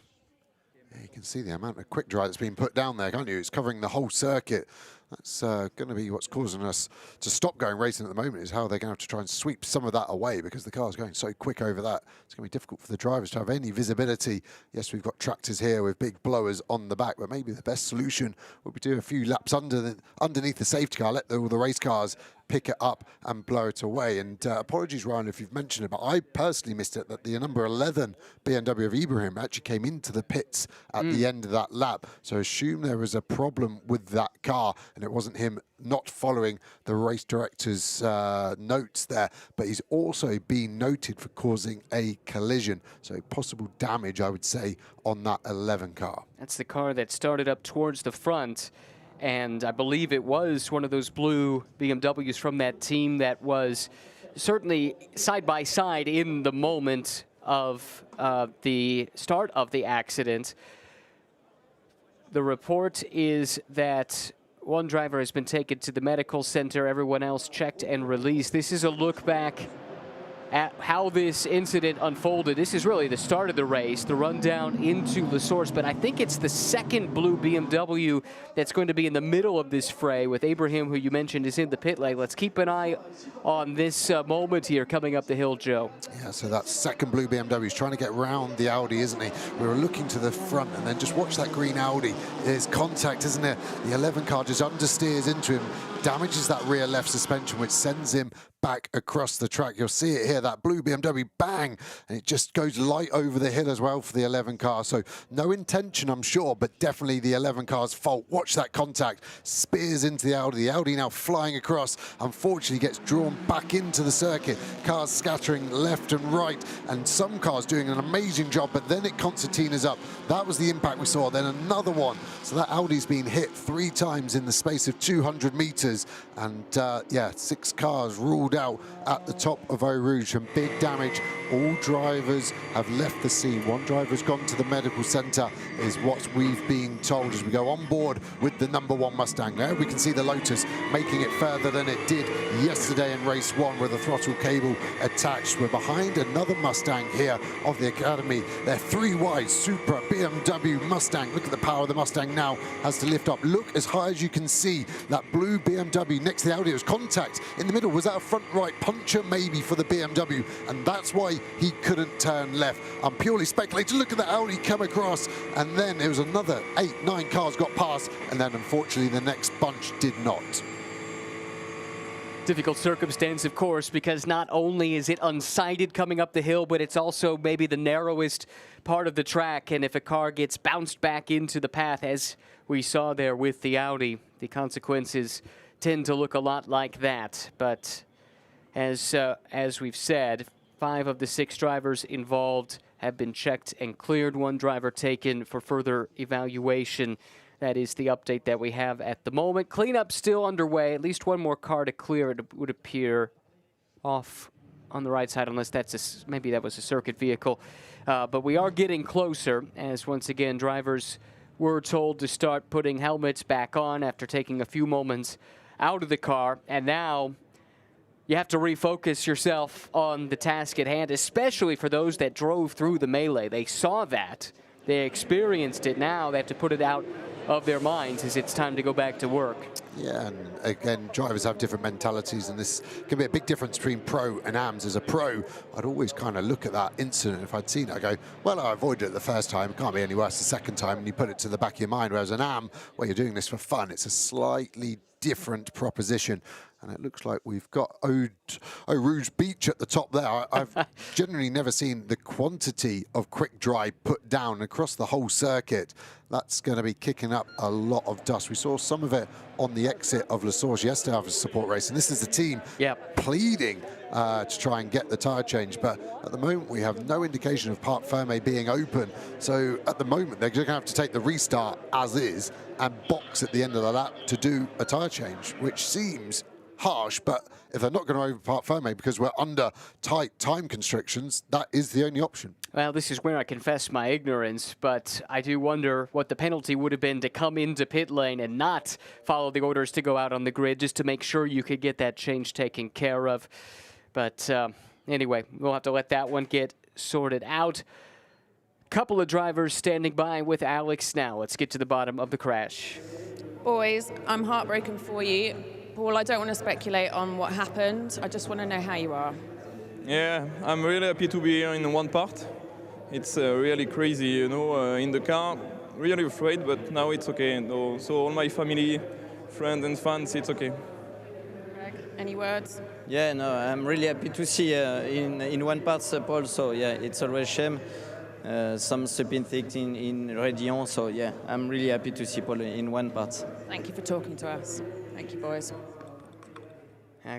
Yeah, you can see the amount of quick dry that's been put down there, can't you? It's covering the whole circuit. That's going to be what's causing us to stop going racing at the moment, is how they're going to have to try and sweep some of that away because the car's going so quick over that. It's going to be difficult for the drivers to have any visibility. Yes, we've got tractors here with big blowers on the back, but maybe the best solution would be to do a few laps underneath the safety car, let all the race cars pick it up and blow it away. And apologies, Ryan, if you've mentioned it, but I personally missed it that the number 11 BMW of Ibrahim actually came into the pits at the end of that lap. So assume there was a problem with that car and it wasn't him not following the race director's notes there, but he's also been noted for causing a collision. So possible damage, I would say, on that 11 car. That's the car that started up towards the front. And I believe it was one of those blue BMWs from that team that was certainly side by side in the moment of the start of the accident. The report is that one driver has been taken to the medical center, everyone else checked and released. This is a look back at how this incident unfolded. This is really the start of the race, the rundown into the source, but I think it's the second blue BMW that's going to be in the middle of this fray with Ibrahim, who you mentioned is in the pit lane. Let's keep an eye on this moment here coming up the hill, Joe. Yeah, so that second blue BMW is trying to get round the Audi, isn't he? We were looking to the front, and then just watch that green Audi. There's contact, isn't there? The 11 car just understeers into him, damages that rear left suspension, which sends him back across the track. You'll see it here, that blue BMW, bang, and it just goes light over the hill as well for the 11 car. So no intention, I'm sure, but definitely the 11 car's fault. Watch that contact, spears into the Audi now flying across, unfortunately gets drawn back into the circuit. Cars scattering left and right, and some cars doing an amazing job, but then it concertinas up. That was the impact we saw, then another one. So that Audi's been hit 3 times in the space of 200 meters. drivers. And yeah, 6 cars ruled out at the top of Eau Rouge, and big damage. All drivers have left the scene. 1 driver's gone to the medical centre, is what we've been told as we go on board with the #1 Mustang. There we can see the Lotus making it further than it did yesterday in race 1 with a throttle cable attached. We're behind another Mustang here of the Academy. They're 3 wide, Supra BMW Mustang. Look at the power of the Mustang now, has to lift up. Look as high as you can see that blue BMW next to the Audi. It was contact in the middle. Was that a front right puncture maybe for the BMW? And that's why he couldn't turn left. I'm purely speculating. Look at the Audi come across, and then it was another 8, 9 cars got past, and then unfortunately the next bunch did not. Difficult circumstance, of course, because not only is it unsighted coming up the hill, but it's also maybe the narrowest part of the track. And if a car gets bounced back into the path, as we saw there with the Audi, the consequences tend to look a lot like that. But as we've said, 5 of the 6 drivers involved have been checked and cleared. 1 driver taken for further evaluation. That is the update that we have at the moment. Cleanup still underway. At least 1 more car to clear, it would appear, off on the right side, unless that's maybe that was a circuit vehicle. But we are getting closer, as once again drivers were told to start putting helmets back on after taking a few moments out of the car. And now you have to refocus yourself on the task at hand, especially for those that drove through the melee. They saw that. They experienced it. Now they have to put it out of their minds as it's time to go back to work. Yeah, and again, drivers have different mentalities, and this can be a big difference between pro and AMs. As a pro, I'd always kind of look at that incident. If I'd seen it, I go, well, I avoided it the first time. It can't be any worse the second time, and you put it to the back of your mind. Whereas an AM, where you're doing this for fun, it's a slightly different proposition. And it looks like we've got Eau Rouge Beach at the top there. I've generally never seen the quantity of quick dry put down across the whole circuit. That's going to be kicking up a lot of dust. We saw some of it on the exit of La Source yesterday after support race. And this is the team pleading to try and get the tyre change. But at the moment, we have no indication of Parc Fermé being open. So at the moment, they're going to have to take the restart as is and box at the end of the lap to do a tyre change, which seems harsh, but if they're not going to open Parc Fermé because we're under tight time constrictions, that is the only option. Well, this is where I confess my ignorance, but I do wonder what the penalty would have been to come into pit lane and not follow the orders to go out on the grid, just to make sure you could get that change taken care of. But anyway, we'll have to let that one get sorted out. Couple of drivers standing by with Alex now. Let's get to the bottom of the crash. Boys, I'm heartbroken for you. Paul, I don't want to speculate on what happened. I just want to know how you are. Yeah, I'm really happy to be here in one part. It's really crazy, you know, in the car. Really afraid, but now it's okay. No, so all my family, friends and fans, it's okay. Greg, any words? Yeah, no, I'm really happy to see in one part Paul. So yeah, it's always a shame. Some stupid things in Rédion. So yeah, I'm really happy to see Paul in one part. Thank you for talking to us. Thank you, boys.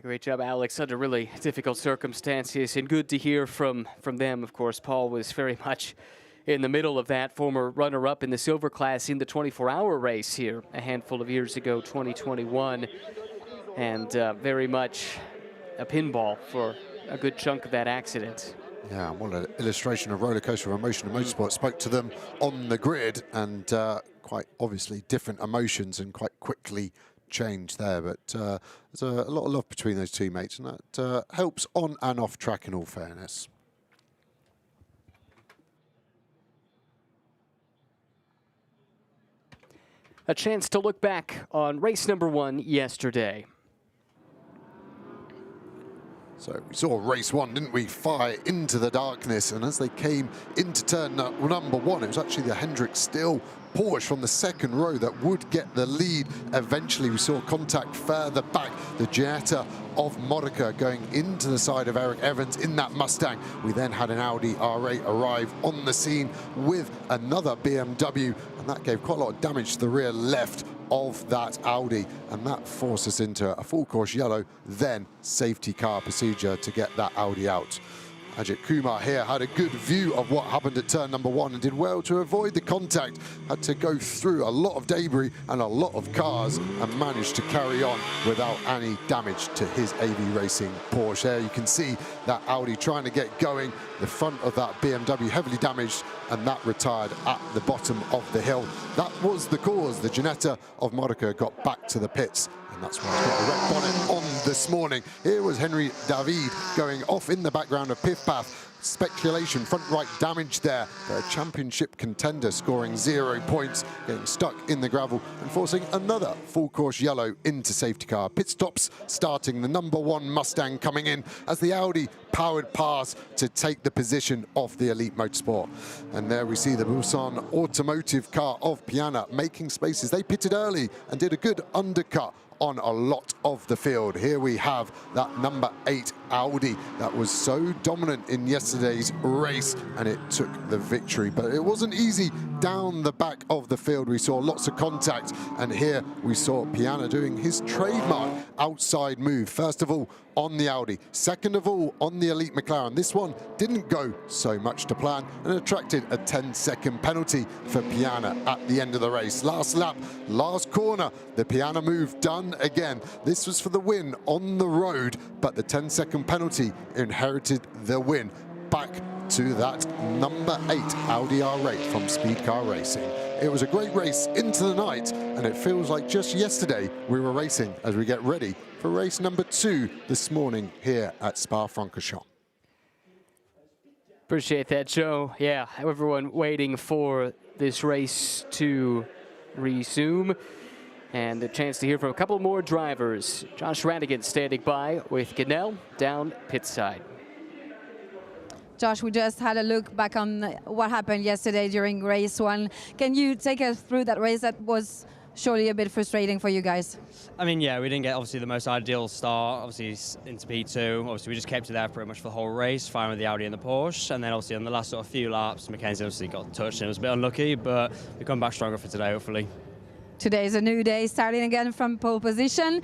Great job, Alex, under really difficult circumstances, and good to hear from them. Of course, Paul was very much in the middle of that, former runner-up in the silver class in the 24-hour race here a handful of years ago, 2021, and very much a pinball for a good chunk of that accident. Yeah, what an illustration of roller coaster of emotion in motorsport. Spoke to them on the grid, and quite obviously different emotions and quite quickly changed there. But there's a lot of love between those teammates, and that helps on and off track, in all fairness. A chance to look back on race number 1 yesterday. So we saw race 1, didn't we, fire into the darkness, and as they came into turn number 1, it was actually the Hendrick Still Porsche from the second row that would get the lead. Eventually we saw contact further back, the Jetta of Modica going into the side of Eric Evans in that Mustang. We then had an Audi R8 arrive on the scene with another BMW, and that gave quite a lot of damage to the rear left of that Audi, and that forced us into a full course yellow, then safety car procedure to get that Audi out. Ajit Kumar here had a good view of what happened at turn number 1 and did well to avoid the contact. Had to go through a lot of debris and a lot of cars and managed to carry on without any damage to his AV Racing Porsche. There you can see that Audi trying to get going. The front of that BMW heavily damaged, and that retired at the bottom of the hill. That was the cause. The Ginetta of Modica got back to the pits, and that's why he's got a red bonnet on this morning. Here was Henry David going off in the background of Piff Path. Speculation, front right damage there, but a championship contender scoring 0 points, getting stuck in the gravel and forcing another full course yellow into safety car. Pit stops starting, the number 1 Mustang coming in as the Audi powered past to take the position of the Elite Motorsport. And there we see the Busan automotive car of Piana making spaces. They pitted early and did a good undercut on a lot of the field. Here we have that number 8 Audi that was so dominant in yesterday's race, and it took the victory. But it wasn't easy down the back of the field. We saw lots of contact, and here we saw Piana doing his trademark outside move. First of all, on the Audi. Second of all, on the Elite McLaren. This one didn't go so much to plan and attracted a 10-second penalty for Piana at the end of the race. Last lap, last corner, the Piana move done again. This was for the win on the road, but the 10-second penalty inherited the win. Back to that number 8 Audi R8 from Speed Car Racing. It was a great race into the night, and it feels like just yesterday we were racing as we get ready for race number 2 this morning here at Spa-Francorchamps. Appreciate that, Joe. Yeah, everyone waiting for this race to resume. And a chance to hear from a couple more drivers. Josh Radigan standing by with Gunnell down pit side. Josh, we just had a look back on what happened yesterday during race 1. Can you take us through that race that was surely a bit frustrating for you guys? I mean, yeah, we didn't get obviously the most ideal start, obviously into P2. Obviously, we just kept it there pretty much for the whole race, fine with the Audi and the Porsche. And then obviously on the last sort of few laps, Mackenzie obviously got touched and it was a bit unlucky, but we come back stronger for today, hopefully. Today is a new day, starting again from pole position,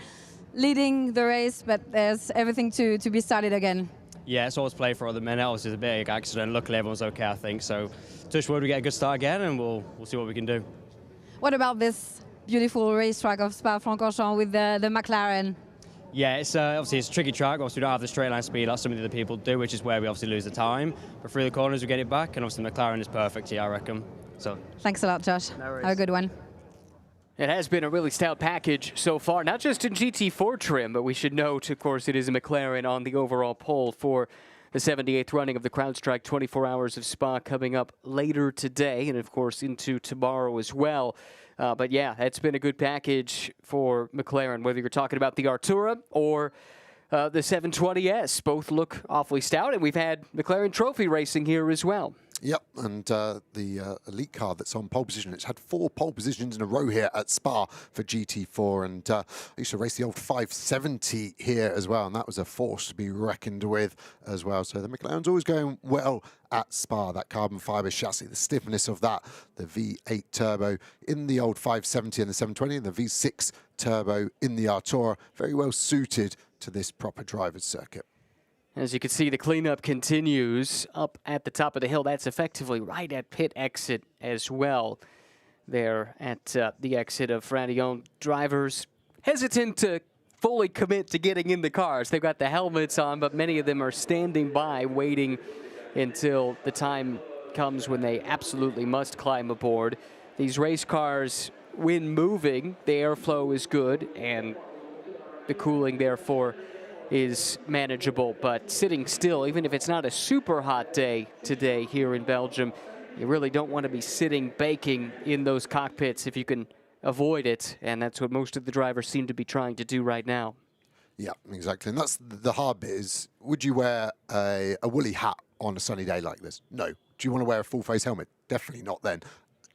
leading the race, but there's everything to be started again. Yeah, it's always play for at the minute. Obviously, it's a big accident. Luckily, everyone's okay, I think. So, touch wood, we get a good start again, and we'll see what we can do. What about this beautiful racetrack of Spa-Francorchamps with the McLaren? Yeah, it's obviously it's a tricky track. Obviously, we don't have the straight line speed like some of the other people do, which is where we obviously lose the time. But through the corners, we get it back, and obviously, McLaren is perfect here, I reckon. So. Thanks a lot, Josh. No worries. Have a good one. It has been a really stout package so far, not just in GT4 trim, but we should note, of course, it is a McLaren on the overall pole for the 78th running of the CrowdStrike 24 Hours of Spa coming up later today, and of course into tomorrow as well. But yeah, it's been a good package for McLaren, whether you're talking about the Artura or the 720S. Both look awfully stout, and we've had McLaren Trophy racing here as well. Yep, and the elite car that's on pole position, it's had 4 pole positions in a row here at Spa for GT4, and I used to race the old 570 here as well, and that was a force to be reckoned with as well. So the McLaren's always going well at Spa, that carbon fibre chassis, the stiffness of that, the V8 turbo in the old 570 and the 720, and the V6 turbo in the Artura, very well suited to this proper driver's circuit. As you can see, the cleanup continues up at the top of the hill. That's effectively right at pit exit as well. There at the exit of Fradion. Drivers hesitant to fully commit to getting in the cars. They've got the helmets on, but many of them are standing by, waiting until the time comes when they absolutely must climb aboard. These race cars, when moving, the airflow is good, and the cooling, therefore, is manageable, but sitting still, even if it's not a super hot day today here in Belgium, you really don't want to be sitting baking in those cockpits if you can avoid it, and that's what most of the drivers seem to be trying to do right now. Yeah, exactly, and that's the hard bit is, would you wear a woolly hat on a sunny day like this? No. Do you want to wear a full face helmet? Definitely not then. Do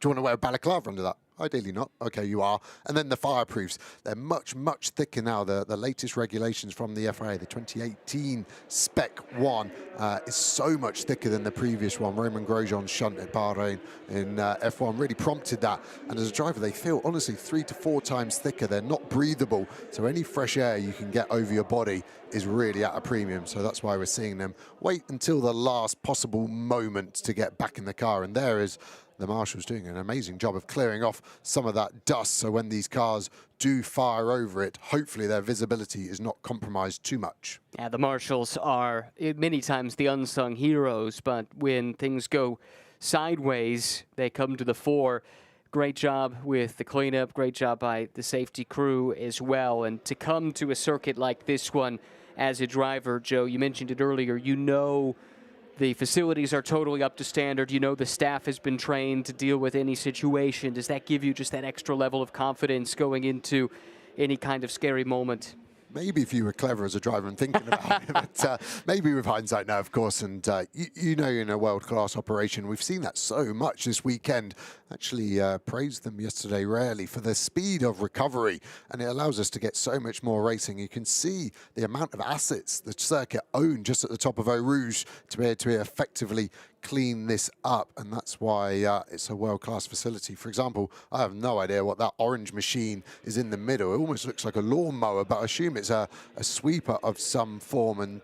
you want to wear a balaclava under that? Ideally not. Okay, you are. And then the fireproofs. They're much, much thicker now. The latest regulations from the FIA, the 2018 Spec 1, is so much thicker than the previous one. Romain Grosjean's shunt at Bahrain in F1 really prompted that. And as a driver, they feel, honestly, 3 to 4 times thicker. They're not breathable. So any fresh air you can get over your body is really at a premium. So that's why we're seeing them wait until the last possible moment to get back in the car. And there is the Marshals doing an amazing job of clearing off some of that dust, so when these cars do fire over it, hopefully their visibility is not compromised too much. Yeah, the Marshals are many times the unsung heroes, but when things go sideways, they come to the fore. Great job with the cleanup, great job by the safety crew as well. And to come to a circuit like this one as a driver, Joe, you mentioned it earlier, you know the facilities are totally up to standard. You know the staff has been trained to deal with any situation. Does that give you just that extra level of confidence going into any kind of scary moment? Maybe if you were clever as a driver and thinking about it, but maybe with hindsight now, of course, and you know, in a world-class operation, we've seen that so much this weekend. Actually praised them yesterday rarely for the speed of recovery, and it allows us to get so much more racing. You can see the amount of assets the circuit owned just at the top of Eau Rouge to be able to effectively clean this up, and that's why it's a world-class facility. For example, I have no idea what that orange machine is in the middle. It almost looks like a lawnmower, but I assume it's a sweeper of some form. And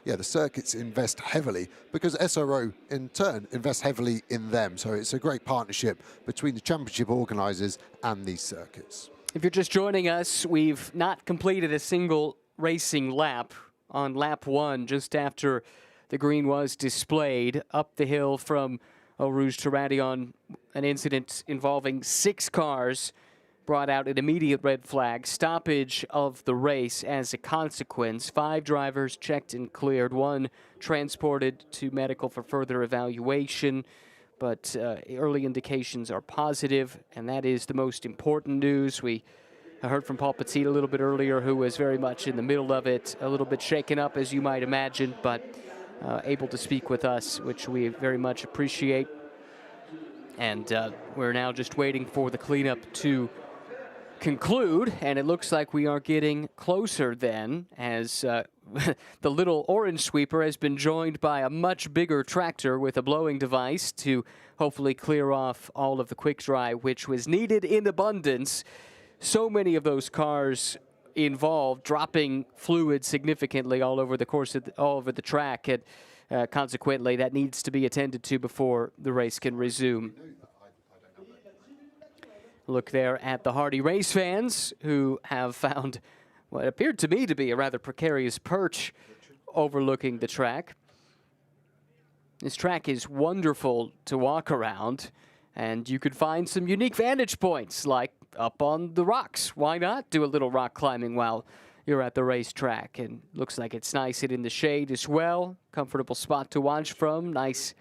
yeah, the circuits invest heavily because SRO in turn invest heavily in them. So it's a great partnership between the championship organisers and these circuits. If you're just joining us, we've not completed a single racing lap on lap 1 just after the green was displayed up the hill from Eau Rouge to Raidillon. An incident involving 6 cars brought out an immediate red flag, stoppage of the race as a consequence. 5 drivers checked and cleared, 1 transported to medical for further evaluation. But early indications are positive, and that is the most important news. I heard from Paul Petit a little bit earlier, who was very much in the middle of it, a little bit shaken up, as you might imagine, but able to speak with us, which we very much appreciate. And we're now just waiting for the cleanup to conclude, and it looks like we are getting closer then, as the little orange sweeper has been joined by a much bigger tractor with a blowing device to hopefully clear off all of the quick dry, which was needed in abundance. So many of those cars involved, dropping fluid significantly all over the course of all over the track, and consequently that needs to be attended to before the race can resume. Look there at the Hardy race fans, who have found what appeared to me to be a rather precarious perch overlooking the track. This track is wonderful to walk around, and you could find some unique vantage points, like up on the rocks. Why not do a little rock climbing while you're at the racetrack? And looks like it's nice and in the shade as well. Comfortable spot to watch from. Nice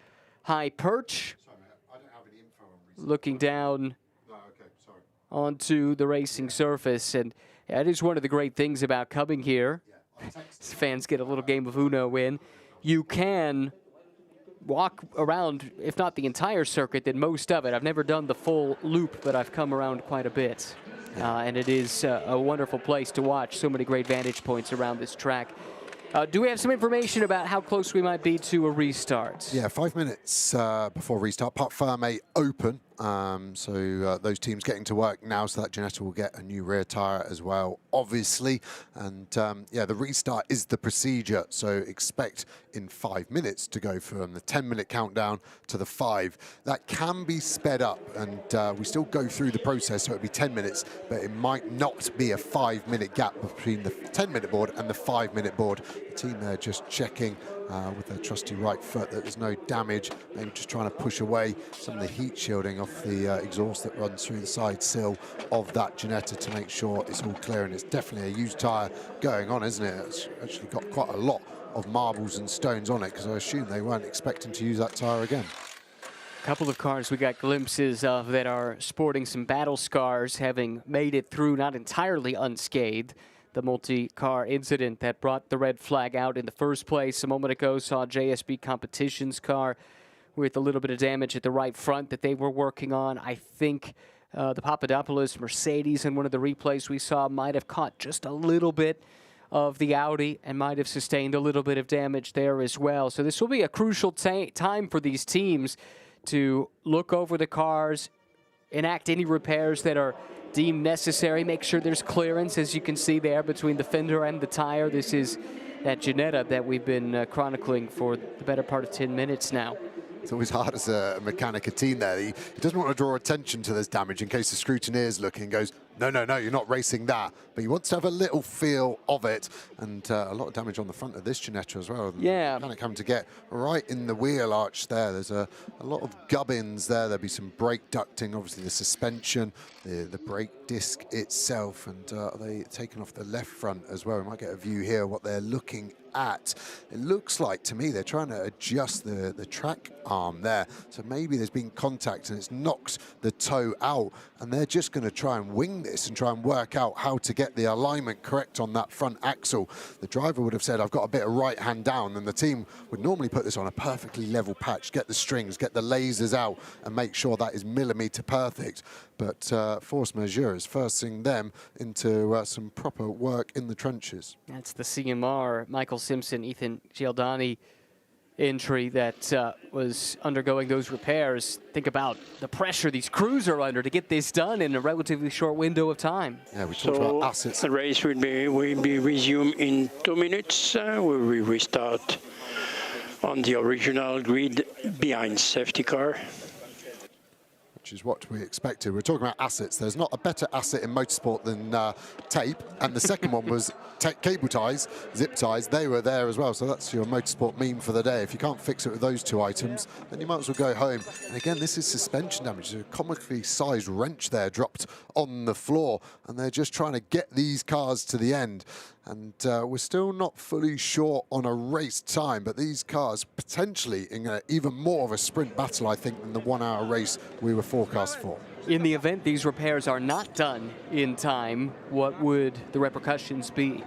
high perch. Looking down onto the racing surface. And that is one of the great things about coming here. Fans get a little game of Uno in. You can walk around, if not the entire circuit, then most of it. I've never done the full loop, but I've come around quite a bit. And it is a wonderful place to watch. So many great vantage points around this track. Do we have some information about how close we might be to a restart? Yeah, 5 minutes before restart. Parc Fermé open. So those teams getting to work now, so that Ginetta will get a new rear tyre as well, obviously. And yeah, the restart is the procedure. So expect in 5 minutes to go from the 10-minute countdown to the 5. That can be sped up, and we still go through the process, so it'll be 10 minutes, but it might not be a 5-minute gap between the 10-minute board and the 5-minute board. The team there just checking with their trusty right foot that there's no damage, maybe just trying to push away some of the heat shielding off the exhaust that runs through the side sill of that Ginetta to make sure it's all clear. And it's definitely a used tyre going on, isn't it? It's actually got quite a lot of marbles and stones on it, because I assume they weren't expecting to use that tyre again. A couple of cars we got glimpses of that are sporting some battle scars, having made it through not entirely unscathed. The multi-car incident that brought the red flag out in the first place a moment ago saw JSB Competition's car with a little bit of damage at the right front that they were working on. I think the Papadopoulos Mercedes in one of the replays we saw might have caught just a little bit of the Audi and might have sustained a little bit of damage there as well. So this will be a crucial time for these teams to look over the cars, enact any repairs that are deemed necessary, make sure there's clearance, as you can see there, between the fender and the tire. This is that Ginetta that we've been chronicling for the better part of 10 minutes now. It's always hard as a mechanic, a team there. He doesn't want to draw attention to this damage in case the scrutineer's looking and goes, no, no, no, you're not racing that. But he wants to have a little feel of it. And a lot of damage on the front of this Ginetta as well. Yeah. The mechanic having to get right in the wheel arch there. There's a lot of gubbins there. There'll be some brake ducting, obviously the suspension, the brake disc itself. And are they taking off the left front as well? We might get a view here what they're looking at. It looks like to me they're trying to adjust the track arm there, so maybe there's been contact and it's knocked the toe out, and they're just going to try and wing this and try and work out how to get the alignment correct on that front axle. The driver would have said, I've got a bit of right hand down, and the team would normally put this on a perfectly level patch, get the strings, get the lasers out and make sure that is millimeter perfect. But force majeure is forcing them into some proper work in the trenches. That's the CMR, Michael Simpson, Ethan Gialdani entry that was undergoing those repairs. Think about the pressure these crews are under to get this done in a relatively short window of time. Yeah, we talked about assets. The race will be resumed in 2 minutes. We will restart on the original grid behind safety car. Which is what we expected. We're talking about assets. There's not a better asset in motorsport than tape, and the second one was cable ties, zip ties. They were there as well, so that's your motorsport meme for the day. If you can't fix it with those two items, then you might as well go home. And again, this is suspension damage. There's a comically sized wrench there dropped on the floor, and they're just trying to get these cars to the end. And we're still not fully sure on a race time, but these cars potentially in even more of a sprint battle, I think, than the 1 hour race we were forecast for. In the event these repairs are not done in time, what would the repercussions be?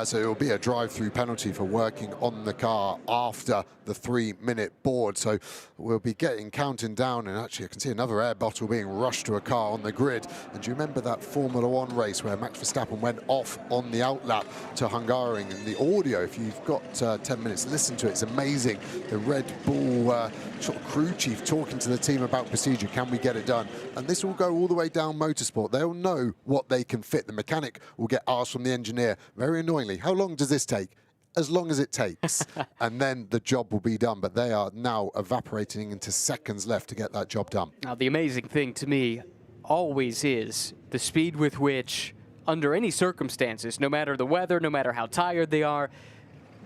So it will be a drive-through penalty for working on the car after the 3-minute board. So we'll be counting down, and actually I can see another air bottle being rushed to a car on the grid. And do you remember that Formula One race where Max Verstappen went off on the outlap to Hungaroring? And the audio, if you've got 10 minutes, listen to it. It's amazing. The Red Bull sort of crew chief talking to the team about procedure. Can we get it done? And this will go all the way down motorsport. They'll know what they can fit. The mechanic will get asked from the engineer, very annoyingly, how long does this take? As long as it takes, and then the job will be done. But they are now evaporating into seconds left to get that job done. Now, the amazing thing to me always is the speed with which, under any circumstances, no matter the weather, no matter how tired they are,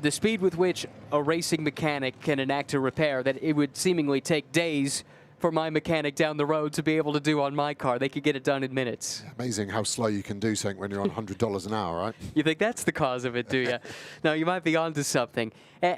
the speed with which a racing mechanic can enact a repair that it would seemingly take days for my mechanic down the road to be able to do on my car. They could get it done in minutes. Amazing how slow you can do something when you're on $100 an hour, right? You think that's the cause of it, do you? No, you might be onto something.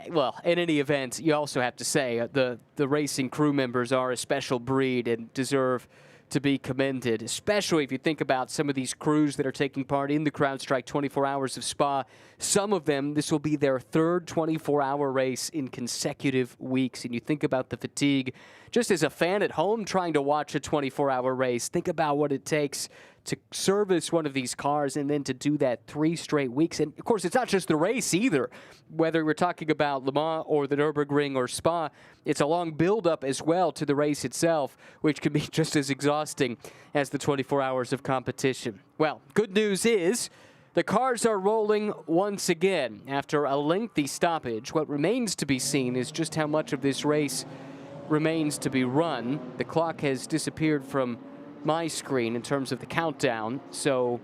Well, in any event, you also have to say the racing crew members are a special breed and deserve to be commended, especially if you think about some of these crews that are taking part in the CrowdStrike 24 Hours of Spa. Some of them, this will be their third 24-hour race in consecutive weeks. And you think about the fatigue. Just as a fan at home trying to watch a 24-hour race, think about what it takes to service one of these cars and then to do that 3 straight weeks. And, of course, it's not just the race either. Whether we're talking about Le Mans or the Nürburgring or Spa, it's a long build-up as well to the race itself, which can be just as exhausting as the 24 hours of competition. Well, good news is the cars are rolling once again after a lengthy stoppage. What remains to be seen is just how much of this race remains to be run. The clock has disappeared from my screen in terms of the countdown, so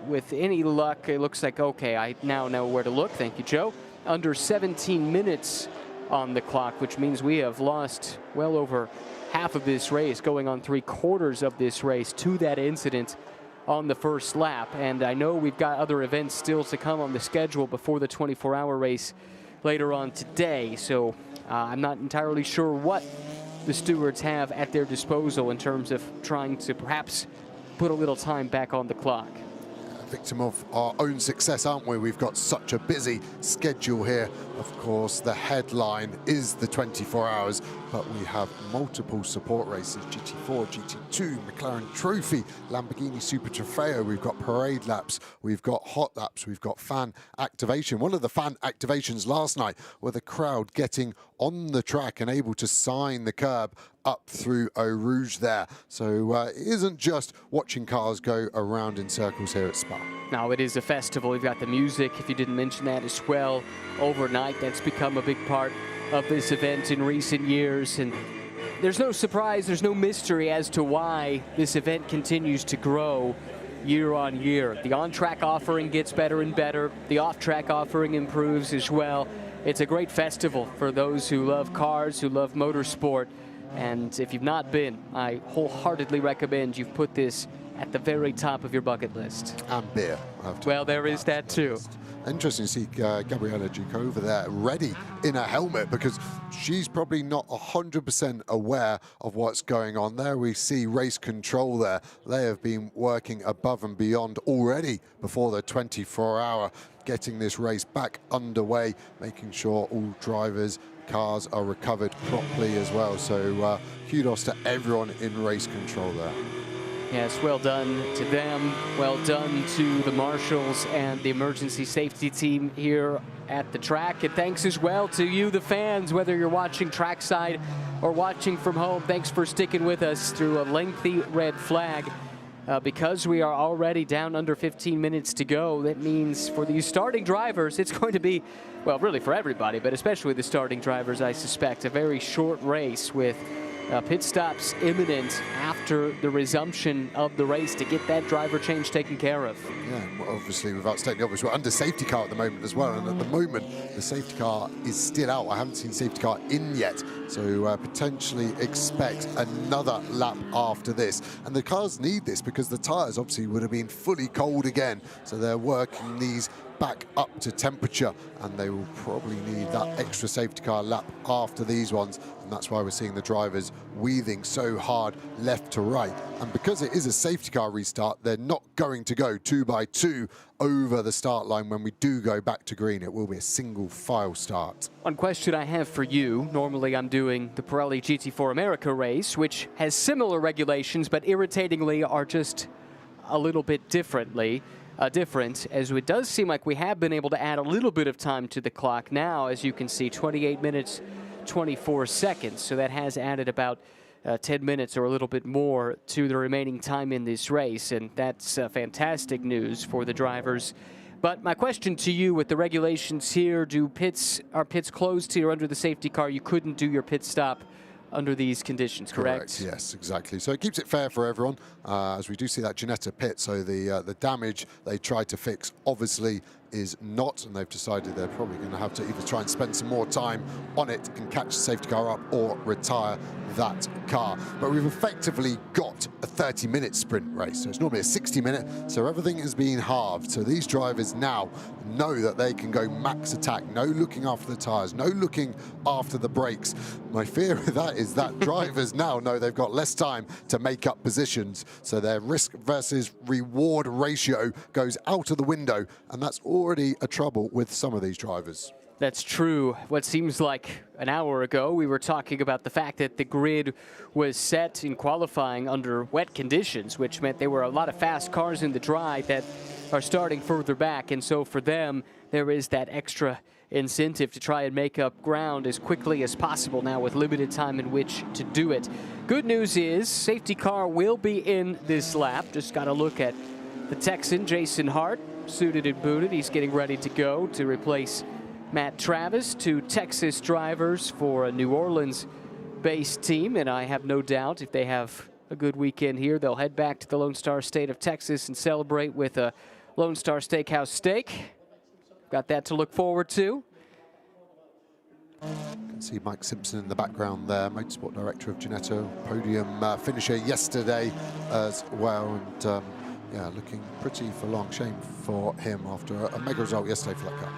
with any luck, it looks like, okay, I now know where to look. Thank you, Joe. Under 17 minutes on the clock, which means we have lost well over half of this race, going on 3/4 of this race to that incident on the first lap. And I know we've got other events still to come on the schedule before the 24-hour race later on today, so I'm not entirely sure what the stewards have at their disposal in terms of trying to perhaps put a little time back on the clock. victim of our own success, aren't we? We've got such a busy schedule here. Of course, the headline is the 24 hours, but we have multiple support races, GT4, GT2, McLaren Trophy, Lamborghini Super Trofeo. We've got parade laps, we've got hot laps, we've got fan activation. One of the fan activations last night were the crowd getting on the track and able to sign the curb up through Eau Rouge there. So it isn't just watching cars go around in circles here at Spa. Now it is a festival. We've got the music, if you didn't mention that as well, overnight. That's become a big part of this event in recent years. And there's no surprise, there's no mystery as to why this event continues to grow year on year. The on-track offering gets better and better. The off-track offering improves as well. It's a great festival for those who love cars, who love motorsport. And if you've not been, I wholeheartedly recommend you've put this at the very top of your bucket list. And beer. Well, there is that too. Interesting to see Gabriella Duke over there ready in a helmet, because she's probably not 100% aware of what's going on there. We see race control there. They have been working above and beyond already before the 24-hour, getting this race back underway, making sure all drivers, cars are recovered properly as well. So kudos to everyone in race control there. Yes, well done to them. Well done to the marshals and the emergency safety team here at the track. And thanks as well to you, the fans, whether you're watching trackside or watching from home. Thanks for sticking with us through a lengthy red flag. Because we are already down under 15 minutes to go, that means for these starting drivers, it's going to be, well, really for everybody, but especially the starting drivers, I suspect, a very short race with pit stops imminent after the resumption of the race to get that driver change taken care of. Yeah, well, obviously, without stating the obvious, we're under safety car at the moment as well, and at the moment, the safety car is still out. I haven't seen safety car in yet, so potentially expect another lap after this. And the cars need this because the tyres obviously would have been fully cold again, so they're working these back up to temperature, and they will probably need that extra safety car lap after these ones, and that's why we're seeing the drivers weaving so hard left to right. And because it is a safety car restart, they're not going to go 2 by 2 over the start line. When we do go back to green, it will be a single file start. One question I have for you, normally I'm doing the Pirelli GT4 America race, which has similar regulations, but irritatingly are just a little bit different, as it does seem like we have been able to add a little bit of time to the clock now. As you can see, 28 minutes, 24 seconds. So that has added about 10 minutes or a little bit more to the remaining time in this race. And that's fantastic news for the drivers. But my question to you, with the regulations here, are pits closed here under the safety car? You couldn't do your pit stop under these conditions, correct? Yes, exactly. So it keeps it fair for everyone, as we do see that Ginetta pit. So the damage they tried to fix obviously is not, and they've decided they're probably going to have to either try and spend some more time on it and catch the safety car up, or retire that car. But we've effectively got a 30-minute sprint race. So it's normally a 60-minute, so everything is being halved. So these drivers now know that they can go max attack, no looking after the tires, no looking after the brakes. My fear with that is that drivers now know they've got less time to make up positions, so their risk versus reward ratio goes out of the window, and that's already a trouble with some of these drivers. That's true. What seems like an hour ago, we were talking about the fact that the grid was set in qualifying under wet conditions, which meant there were a lot of fast cars in the dry that are starting further back. And so for them, there is that extra incentive to try and make up ground as quickly as possible now with limited time in which to do it. Good news is safety car will be in this lap. Just got to look at the Texan, Jason Hart, suited and booted. He's getting ready to go to replace Matt Travis, 2 Texas drivers for a New Orleans-based team, and I have no doubt if they have a good weekend here, they'll head back to the Lone Star State of Texas and celebrate with a Lone Star Steakhouse steak. Got that to look forward to. You can see Mike Simpson in the background there, Motorsport Director of Ginetta, podium finisher yesterday as well, and yeah, looking pretty for long. Shame for him after a mega result yesterday for that car.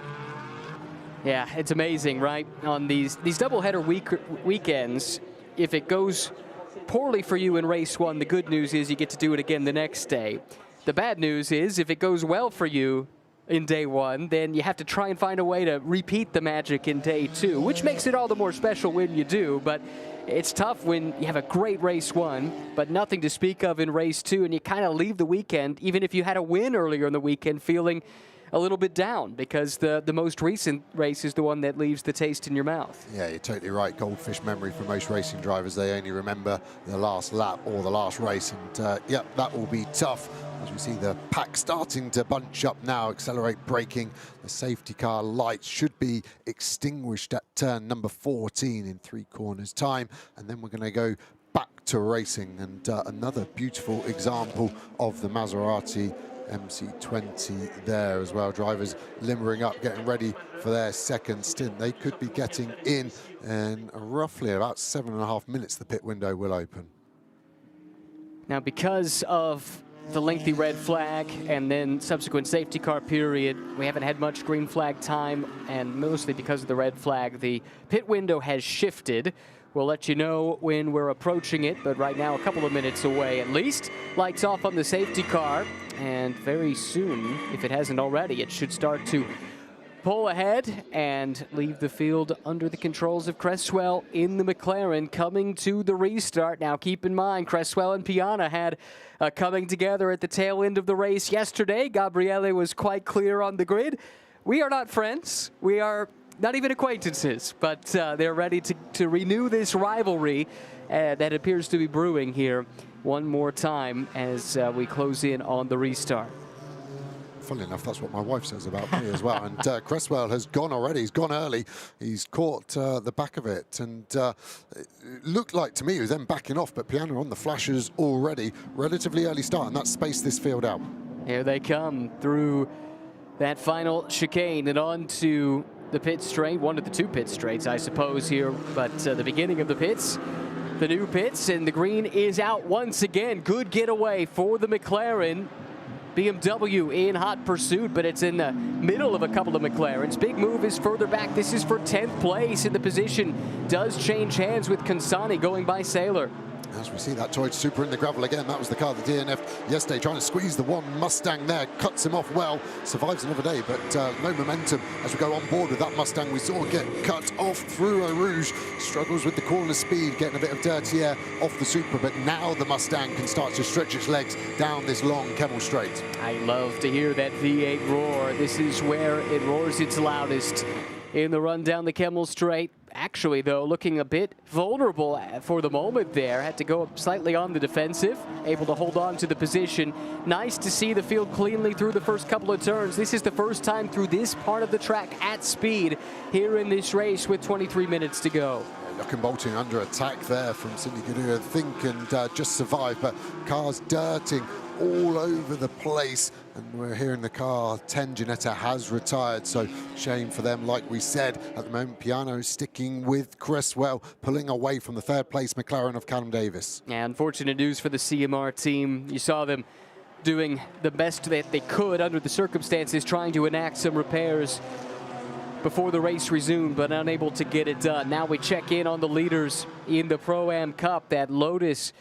Yeah, it's amazing, right? On these doubleheader weekends, if it goes poorly for you in race one, the good news is you get to do it again the next day. The bad news is if it goes well for you in day one, then you have to try and find a way to repeat the magic in day two, which makes it all the more special when you do. But it's tough when you have a great race one, but nothing to speak of in race two, and you kind of leave the weekend, even if you had a win earlier in the weekend, feeling a little bit down because the most recent race is the one that leaves the taste in your mouth. Yeah, you're totally right. Goldfish memory for most racing drivers. They only remember the last lap or the last race. And yeah, that will be tough. As we see the pack starting to bunch up now, accelerate braking. The safety car lights should be extinguished at turn number 14 in 3 corners time. And then we're going to go back to racing. And another beautiful example of the Maserati MC20 there as well. Drivers limbering up, getting ready for their second stint. They could be getting in roughly about 7.5 minutes. The pit window will open. Now, because of the lengthy red flag and then subsequent safety car period, we haven't had much green flag time, and mostly because of the red flag, the pit window has shifted. We'll let you know when we're approaching it, but right now a couple of minutes away at least. Lights off on the safety car, and very soon, if it hasn't already, it should start to pull ahead and leave the field under the controls of Cresswell in the McLaren coming to the restart. Now keep in mind, Cresswell and Piana had coming together at the tail end of the race yesterday. Gabriele was quite clear on the grid. We are not friends. We are not even acquaintances, but they're ready to renew this rivalry that appears to be brewing here one more time as we close in on the restart. Funnily enough, that's what my wife says about me as well. And Cresswell has gone already. He's gone early. He's caught the back of it. And it looked like to me he was then backing off, but Piana on the flashes already. Relatively early start, and that spaced this field out. Here they come through that final chicane and on to the pit straight, one of the 2 pit straights, I suppose, here, but the beginning of the pits, the new pits, and the green is out once again. Good getaway for the McLaren. BMW in hot pursuit, but it's in the middle of a couple of McLarens. Big move is further back. This is for 10th place, and the position does change hands with Consani going by Sailor. As we see that Toyota Supra in the gravel again, that was the car that DNF'd yesterday, trying to squeeze the one Mustang there, cuts him off well, survives another day, but no momentum as we go on board with that Mustang. We saw it get cut off through Eau Rouge, struggles with the corner speed, getting a bit of dirty air off the Supra, but now the Mustang can start to stretch its legs down this long Kemmel Straight. I love to hear that V8 roar. This is where it roars its loudest in the run down the Kemmel Straight. Actually, though, looking a bit vulnerable for the moment there. Had to go up slightly on the defensive, able to hold on to the position. Nice to see the field cleanly through the first couple of turns. This is the first time through this part of the track at speed here in this race with 23 minutes to go. Looking bolting under attack there from Cindy Goodyear, think, and just survive, but cars dirting all over the place, and we're hearing the car 10 Ginetta has retired, so shame for them. Like we said, at the moment Piano sticking with Cresswell, pulling away from the 3rd place McLaren of Callum Davis. Yeah, unfortunate news for the CMR team. You saw them doing the best that they could under the circumstances, trying to enact some repairs before the race resumed, but unable to get it done. Now we check in on the leaders in the Pro-Am Cup. That Lotus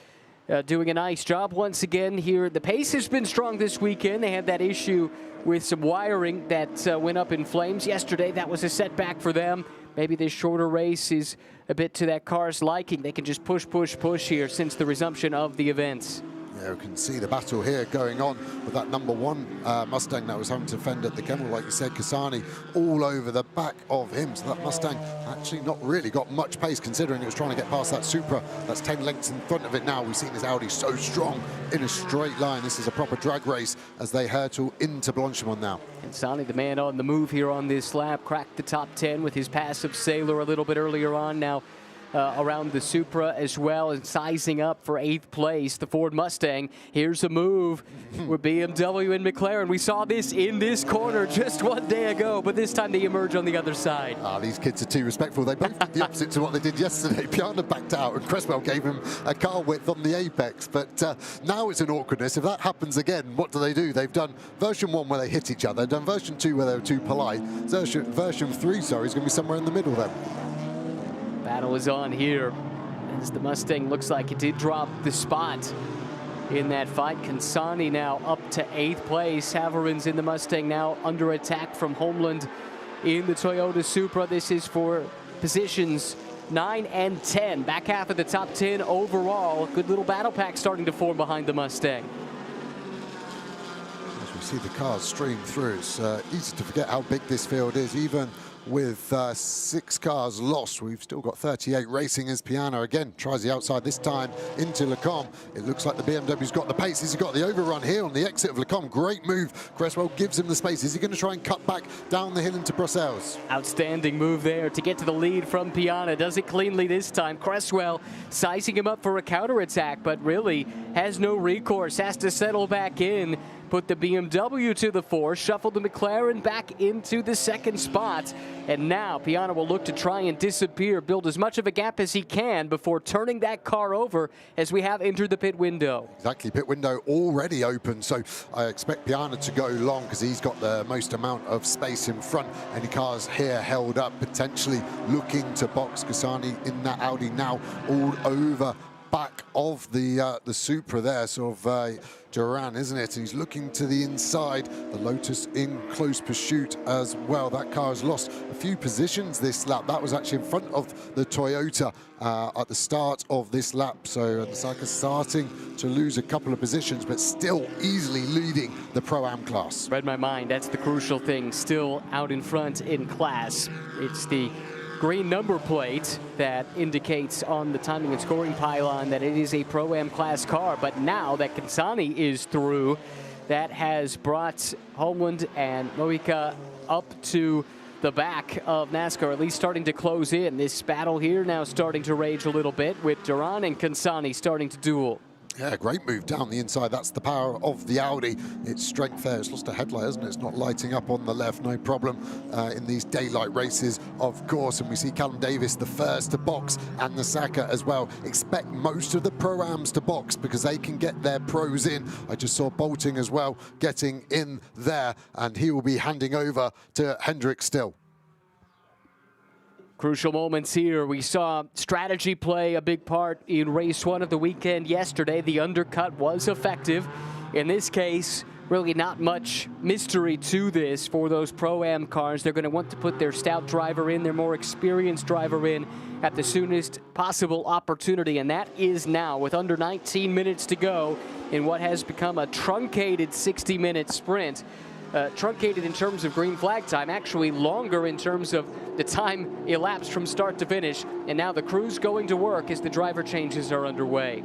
doing a nice job once again here. The pace has been strong this weekend. They had that issue with some wiring that went up in flames yesterday. That was a setback for them. Maybe this shorter race is a bit to that car's liking. They can just push here since the resumption of the events. Yeah, we can see the battle here going on with that number 1 Mustang that was having to fend at the Kemmel, like you said, Kasani all over the back of him. So that Mustang actually not really got much pace considering it was trying to get past that Supra. That's 10 lengths in front of it now. We've seen this Audi so strong in a straight line. This is a proper drag race as they hurtle into Blanchimont now. Consani, the man on the move here on this lap, cracked the top 10 with his pass of Sailor a little bit earlier on. Now around the Supra as well, and sizing up for 8th place, the Ford Mustang. Here's a move with BMW and McLaren. We saw this in this corner just one day ago, but this time they emerge on the other side. These kids are too respectful. They both did the opposite to what they did yesterday. Piana backed out and Cresswell gave him a car width on the apex, but now it's an awkwardness. If that happens again, what do? They've done version 1 where they hit each other, done version 2 where they were too polite. Version 3, sorry, is going to be somewhere in the middle then. Battle is on here as the Mustang looks like it did drop the spot in that fight. Consani now up to 8th place. Haveren's in the Mustang now under attack from Homeland in the Toyota Supra. This is for positions 9 and 10. Back half of the top 10 overall. Good little battle pack starting to form behind the Mustang. As we see the cars stream through, it's easy to forget how big this field is. Even with 6 cars lost, we've still got 38 racing as Piana again tries the outside, this time into Lecombe. It looks like the BMW's got the pace. He's got the overrun here on the exit of Lecombe. Great move. Cresswell gives him the space. Is he going to try and cut back down the hill into Brussels? Outstanding move there to get to the lead from Piana. Does it cleanly this time. Cresswell sizing him up for a counterattack, but really has no recourse. Has to settle back in. Put the BMW to the 4, shuffle the McLaren back into the 2nd spot. And now Piana will look to try and disappear, build as much of a gap as he can before turning that car over as we have entered the pit window. Exactly, pit window already open, so I expect Piana to go long because he's got the most amount of space in front. Any cars here held up, potentially looking to box. Kasani in that Audi now all over back of the Supra there, sort of Duran, isn't it? And he's looking to the inside. The Lotus in close pursuit as well. That car has lost a few positions this lap. That was actually in front of the Toyota at the start of this lap. So Nasaka starting to lose a couple of positions, but still easily leading the Pro-Am class. Read my mind. That's the crucial thing. Still out in front in class. It's the green number plate that indicates on the timing and scoring pylon that it is a Pro-Am class car. But now that Consani is through, that has brought Homeland and Moika up to the back of NASCAR, at least starting to close in. This battle here now starting to rage a little bit with Duran and Consani starting to duel. Yeah, great move down the inside. That's the power of the Audi. Its strength there. It's lost a headlight, hasn't it? It's not lighting up on the left. No problem in these daylight races, of course. And we see Callum Davis the first to box, and Nasaka as well. Expect most of the Pro-Ams to box because they can get their pros in. I just saw Bolting as well getting in there, and he will be handing over to Hendrick still. Crucial moments here. We saw strategy play a big part in race 1 of the weekend yesterday. The undercut was effective. In this case, really not much mystery to this for those Pro-Am cars. They're going to want to put their stout driver in, their more experienced driver in at the soonest possible opportunity. And that is now with under 19 minutes to go in what has become a truncated 60-minute sprint. Truncated in terms of green flag time, actually longer in terms of the time elapsed from start to finish. And now the crew's going to work as the driver changes are underway.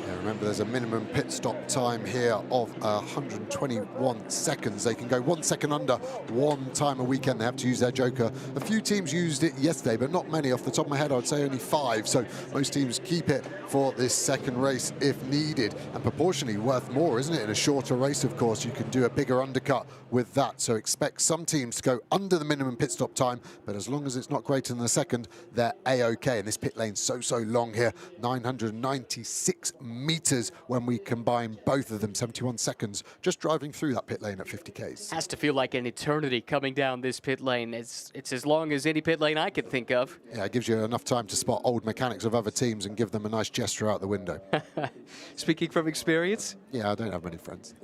Yeah, remember, there's a minimum pit stop time here of 121 seconds. They can go 1 second under one time a weekend. They have to use their joker. A few teams used it yesterday, but not many. Off the top of my head, I'd say only 5. So most teams keep it for this second race if needed, and proportionally worth more, isn't it? In a shorter race, of course, you can do a bigger undercut with that. So expect some teams to go under the minimum pit stop time, but as long as it's not greater than a second, they're A-OK. And this pit lane's so long here, 996 meters when we combine both of them, 71 seconds just driving through that pit lane at 50 Ks. Has to feel like an eternity coming down this pit lane. It's as long as any pit lane I can think of. Yeah, it gives you enough time to spot old mechanics of other teams and give them a nice gesture out the window. Speaking from experience? Yeah, I don't have many friends.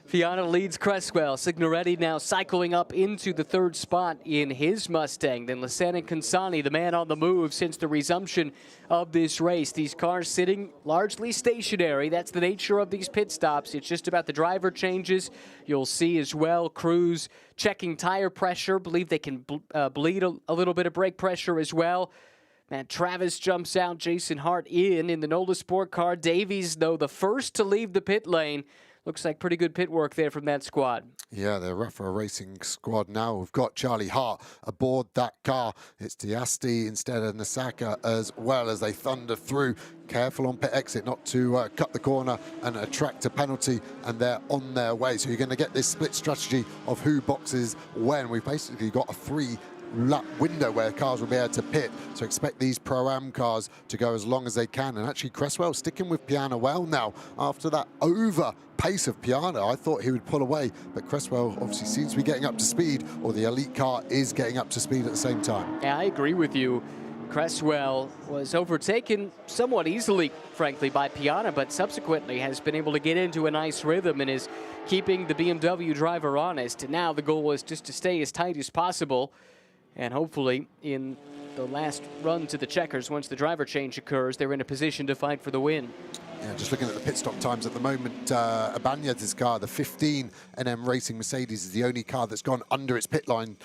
Piana leads Cresswell. Signoretti now cycling up into the 3rd spot in his Mustang. Then Lieutenant Consani, the man on the move since the resumption of this race. These cars sitting largely stationary. That's the nature of these pit stops. It's just about the driver changes. You'll see as well crews checking tire pressure. Believe they can bleed a little bit of brake pressure as well. Man, Travis jumps out, Jason Hart in the NOLA Sport car. Davies, though, the first to leave the pit lane. Looks like pretty good pit work there from that squad. Yeah, the RAFA Racing squad now. We've got Charlie Hart aboard that car. It's Diasti instead of Nasaka as well as they thunder through. Careful on pit exit not to cut the corner and attract a penalty, and they're on their way. So you're going to get this split strategy of who boxes when. We've basically got a 3-lap window where cars will be able to pit, so expect these Pro-Am cars to go as long as they can. And actually Cresswell sticking with Piana well now after that over pace of Piana. I thought he would pull away, but Cresswell obviously seems to be getting up to speed, or the elite car is getting up to speed at the same time. Yeah, I agree with you. Cresswell was overtaken somewhat easily, frankly, by Piana, but subsequently has been able to get into a nice rhythm and is keeping the BMW driver honest. And now the goal is just to stay as tight as possible, and hopefully in the last run to the checkers, once the driver change occurs, they're in a position to fight for the win. Yeah, just looking at the pit stop times at the moment, Ibanez's car, the 15 NM Racing Mercedes, is the only car that's gone under its pit line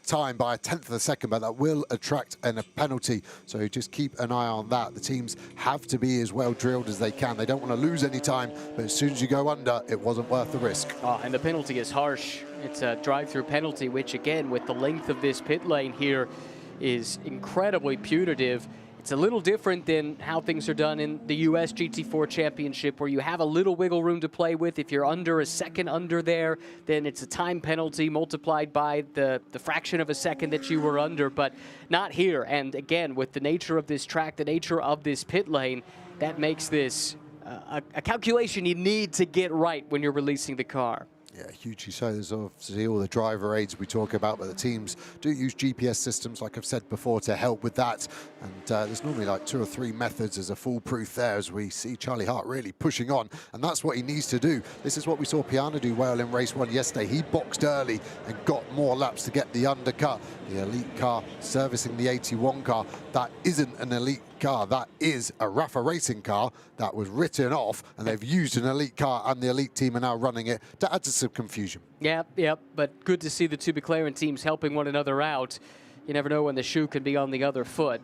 time by a tenth of a second, but that will attract a penalty. So just keep an eye on that. The teams have to be as well drilled as they can. They don't want to lose any time, but as soon as you go under, it wasn't worth the risk. Oh, and the penalty is harsh. It's a drive-through penalty, which again, with the length of this pit lane here, is incredibly punitive. It's a little different than how things are done in the US GT4 Championship, where you have a little wiggle room to play with. If you're under a second under there, then it's a time penalty multiplied by the fraction of a second that you were under, but not here. And again, with the nature of this track, the nature of this pit lane, that makes this a calculation you need to get right when you're releasing the car. Yeah, hugely so. There's obviously all the driver aids we talk about, but the teams do use GPS systems, like I've said before, to help with that. And there's normally like 2 or 3 methods as a foolproof there, as we see Charlie Hart really pushing on, and that's what he needs to do. This is what we saw Piana do well in race 1 yesterday. He boxed early and got more laps to get the undercut. The elite car servicing the 81 car. That isn't an elite car, that is a RAFA racing car that was written off, and they've used an elite car, and the elite team are now running it to add to some confusion. Yep, but good to see the two McLaren teams helping one another out. You never know when the shoe can be on the other foot.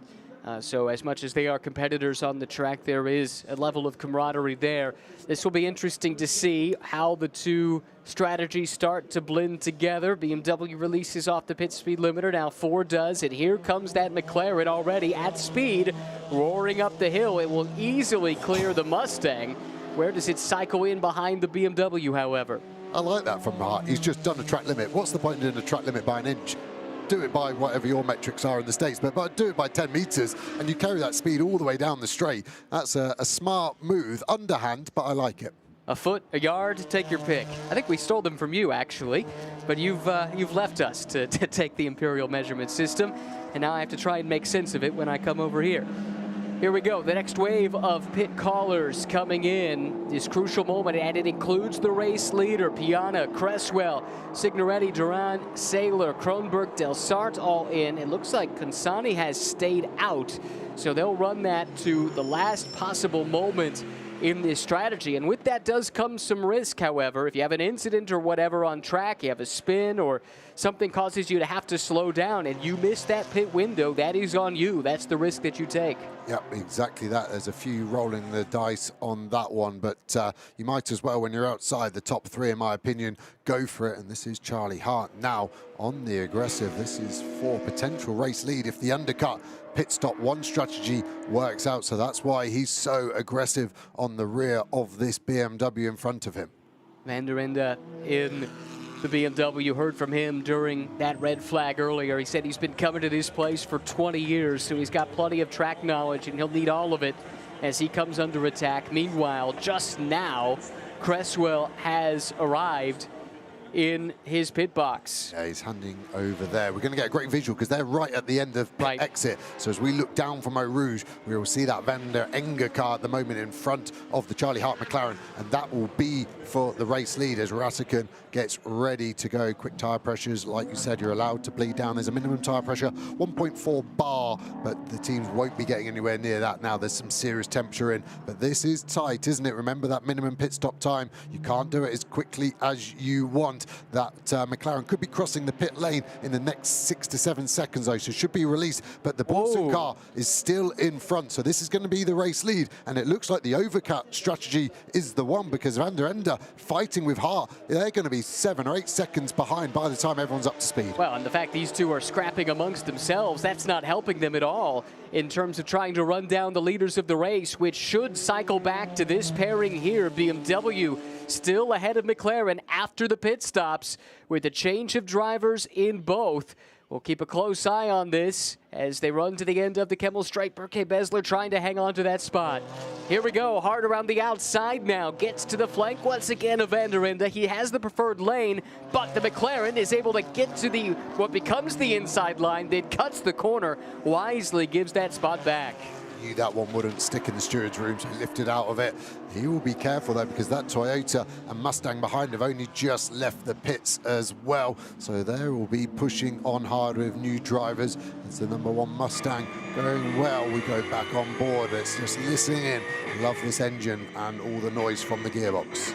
So as much as they are competitors on the track, there is a level of camaraderie there. This will be interesting to see how the two strategies start to blend together. BMW releases off the pit speed limiter, now Ford does, and here comes that McLaren already at speed, roaring up the hill. It will easily clear the Mustang. Where does it cycle in behind the BMW, however? I like that from Hart. He's just done a track limit. What's the point in doing a track limit by an inch? Do it by whatever your metrics are in the States, but do it by 10 meters, and you carry that speed all the way down the straight. That's a smart move, underhand, but I like it. A foot, a yard, take your pick. I think we stole them from you, actually, but you've left us to take the Imperial measurement system, and now I have to try and make sense of it when I come over here. Here we go, the next wave of pit callers coming in. This crucial moment, and it includes the race leader, Piana, Cresswell, Signoretti, Duran, Saylor, Kronberg, Del Sart all in. It looks like Consani has stayed out, so they'll run that to the last possible moment in this strategy. And with that does come some risk, however. If you have an incident or whatever on track, you have a spin or something causes you to have to slow down and you miss that pit window, that is on you. That's the risk that you take. Yep, exactly that. There's a few rolling the dice on that one, but you might as well, when you're outside the top 3, in my opinion, go for it. And this is Charlie Hart now on the aggressive. This is for potential race lead if the undercut pit stop 1 strategy works out. So that's why he's so aggressive on the rear of this BMW in front of him. Van der Ende in the BMW, heard from him during that red flag earlier. He said he's been coming to this place for 20 years, so he's got plenty of track knowledge, and he'll need all of it as he comes under attack. Meanwhile, just now, Cresswell has arrived in his pit box. Yeah, he's handing over there. We're going to get a great visual because they're right at the end of pit exit. So as we look down from Eau Rouge, we will see that Van der Ende car at the moment in front of the Charlie Hart McLaren, and that will be for the race lead as Ratikkonen gets ready to go. Quick tyre pressures, like you said, you're allowed to bleed down. There's a minimum tyre pressure, 1.4 bar, but the teams won't be getting anywhere near that now. There's some serious temperature in, but this is tight, isn't it? Remember that minimum pit stop time. You can't do it as quickly as you want. That McLaren could be crossing the pit lane in the next 6 to 7 seconds, though, so should be released, but the Borsu car is still in front, so this is going to be the race lead, and it looks like the overcut strategy is the one, because Van der Ende fighting with Hart, they're going to be 7 or 8 seconds behind by the time everyone's up to speed. Well, and the fact these two are scrapping amongst themselves, that's not helping them at all in terms of trying to run down the leaders of the race, which should cycle back to this pairing here. BMW still ahead of McLaren after the pit stops with a change of drivers in both. We'll keep a close eye on this as they run to the end of the Kemmel Strike. Berke Besler trying to hang on to that spot. Here we go, hard around the outside now. Gets to the flank once again of Van der Ende. He has the preferred lane, but the McLaren is able to get to the what becomes the inside line, then cuts the corner, wisely gives that spot back. Knew that one wouldn't stick in the steward's room, so he lifted out of it. He will be careful though, because that Toyota and Mustang behind have only just left the pits as well. So they will be pushing on hard with new drivers. It's the #1 Mustang going well. We go back on board. It's just listening in. Love this engine and all the noise from the gearbox.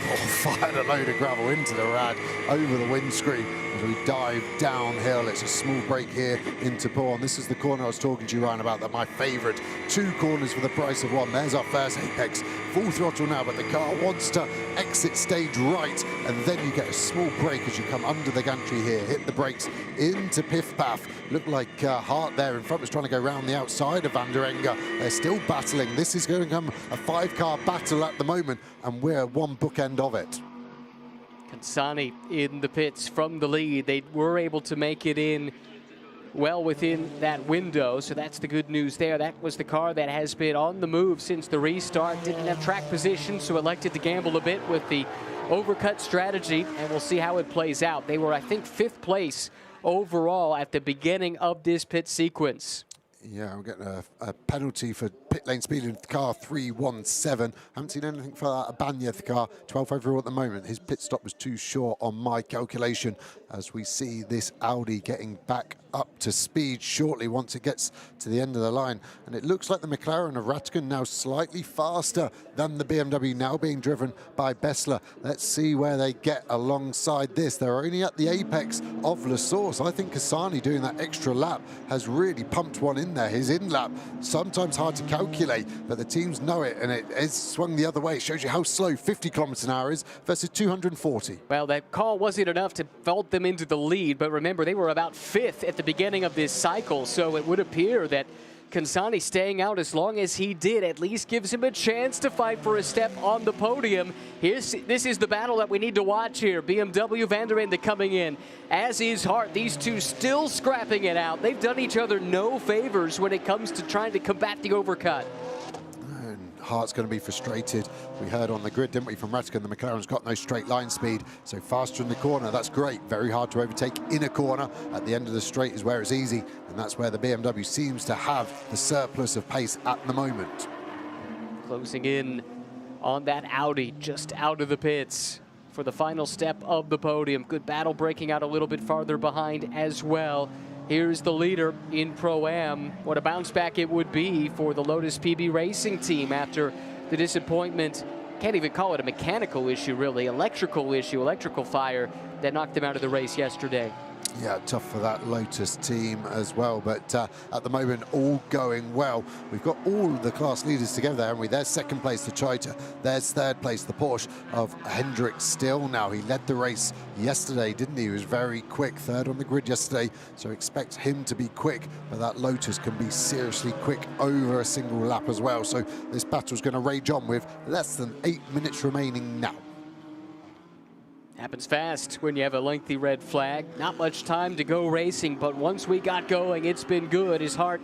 Oh, fired a load of gravel into the rad over the windscreen as we dive downhill. It's a small break here into Porn. This is the corner I was talking to you, Ryan, about, that my favourite. 2 corners for the price of 1. There's our first apex. Full throttle now, but the car wants to exit stage right, and then you get a small break as you come under the gantry here. Hit the brakes into Piff Paff. Looked like Hart there in front was trying to go round the outside of Van der Ende. They're still battling. This is going to become a 5-car battle at the moment, and we're one bookend of it. Kansani in the pits from the lead. They were able to make it in well within that window, so that's the good news there. That was the car that has been on the move since the restart. Didn't have track position, so elected to gamble a bit with the overcut strategy, and we'll see how it plays out. They were, I think, 5th place overall at the beginning of this pit sequence. Yeah, we're getting a penalty for pit lane speed in car 317. Haven't seen anything for Abanyeth car, 12th overall at the moment. His pit stop was too short on my calculation, as we see this Audi getting back up to speed shortly once it gets to the end of the line. And it looks like the McLaren of Rattigan now slightly faster than the BMW, now being driven by Besler. Let's see where they get alongside this. They're only at the apex of La Source. I think Kassani doing that extra lap has really pumped one in there. His in-lap, sometimes hard to calculate, but the teams know it, and it is swung the other way. It shows you how slow 50 kilometers an hour is versus 240. Well, that call wasn't enough to vault them into the lead, but remember, they were about 5th at the beginning of this cycle, so it would appear that Kansani staying out as long as he did at least gives him a chance to fight for a step on the podium. This is the battle that we need to watch here. BMW Van der Ende coming in, as is Hart. These two still scrapping it out. They've done each other no favors when it comes to trying to combat the overcut. Hart's going to be frustrated. We heard on the grid, didn't we, from Rattigan, the McLaren's got no straight line speed, so faster in the corner, that's great. Very hard to overtake in a corner. At the end of the straight is where it's easy, and that's where the BMW seems to have the surplus of pace at the moment. Closing in on that Audi, just out of the pits for the final step of the podium. Good battle, breaking out a little bit farther behind as well. Here's the leader in Pro-Am. What a bounce back it would be for the Lotus PB Racing team after the disappointment. Can't even call it a mechanical issue, really. Electrical issue, electrical fire that knocked them out of the race yesterday. Yeah, tough for that Lotus team as well, but at the moment, all going well. We've got all the class leaders together, haven't we? There's 2nd place, the Toyota. There's 3rd place, the Porsche of Hendrik Still now. He led the race yesterday, didn't he? He was very quick, 3rd on the grid yesterday, so expect him to be quick, but that Lotus can be seriously quick over a single lap as well. So this battle's going to rage on with less than 8 minutes remaining now. Happens fast when you have a lengthy red flag. Not much time to go racing, but once we got going, it's been good. His Hart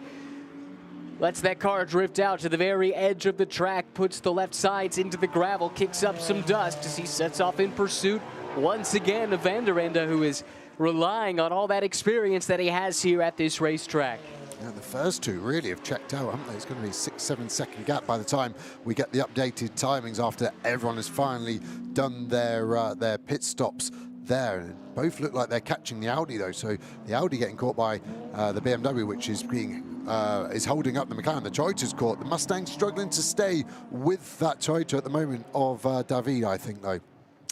lets that car drift out to the very edge of the track, puts the left sides into the gravel, kicks up some dust as he sets off in pursuit once again of Van der Ende, who is relying on all that experience that he has here at this racetrack. And the first two really have checked out, haven't they? It's going to be a 6-7 second gap by the time we get the updated timings after everyone has finally done their pit stops there. And both look like they're catching the Audi though, so the Audi getting caught by the BMW, which is is holding up the McLaren. The Toyota's caught. The Mustang struggling to stay with that Toyota at the moment of David, I think, though.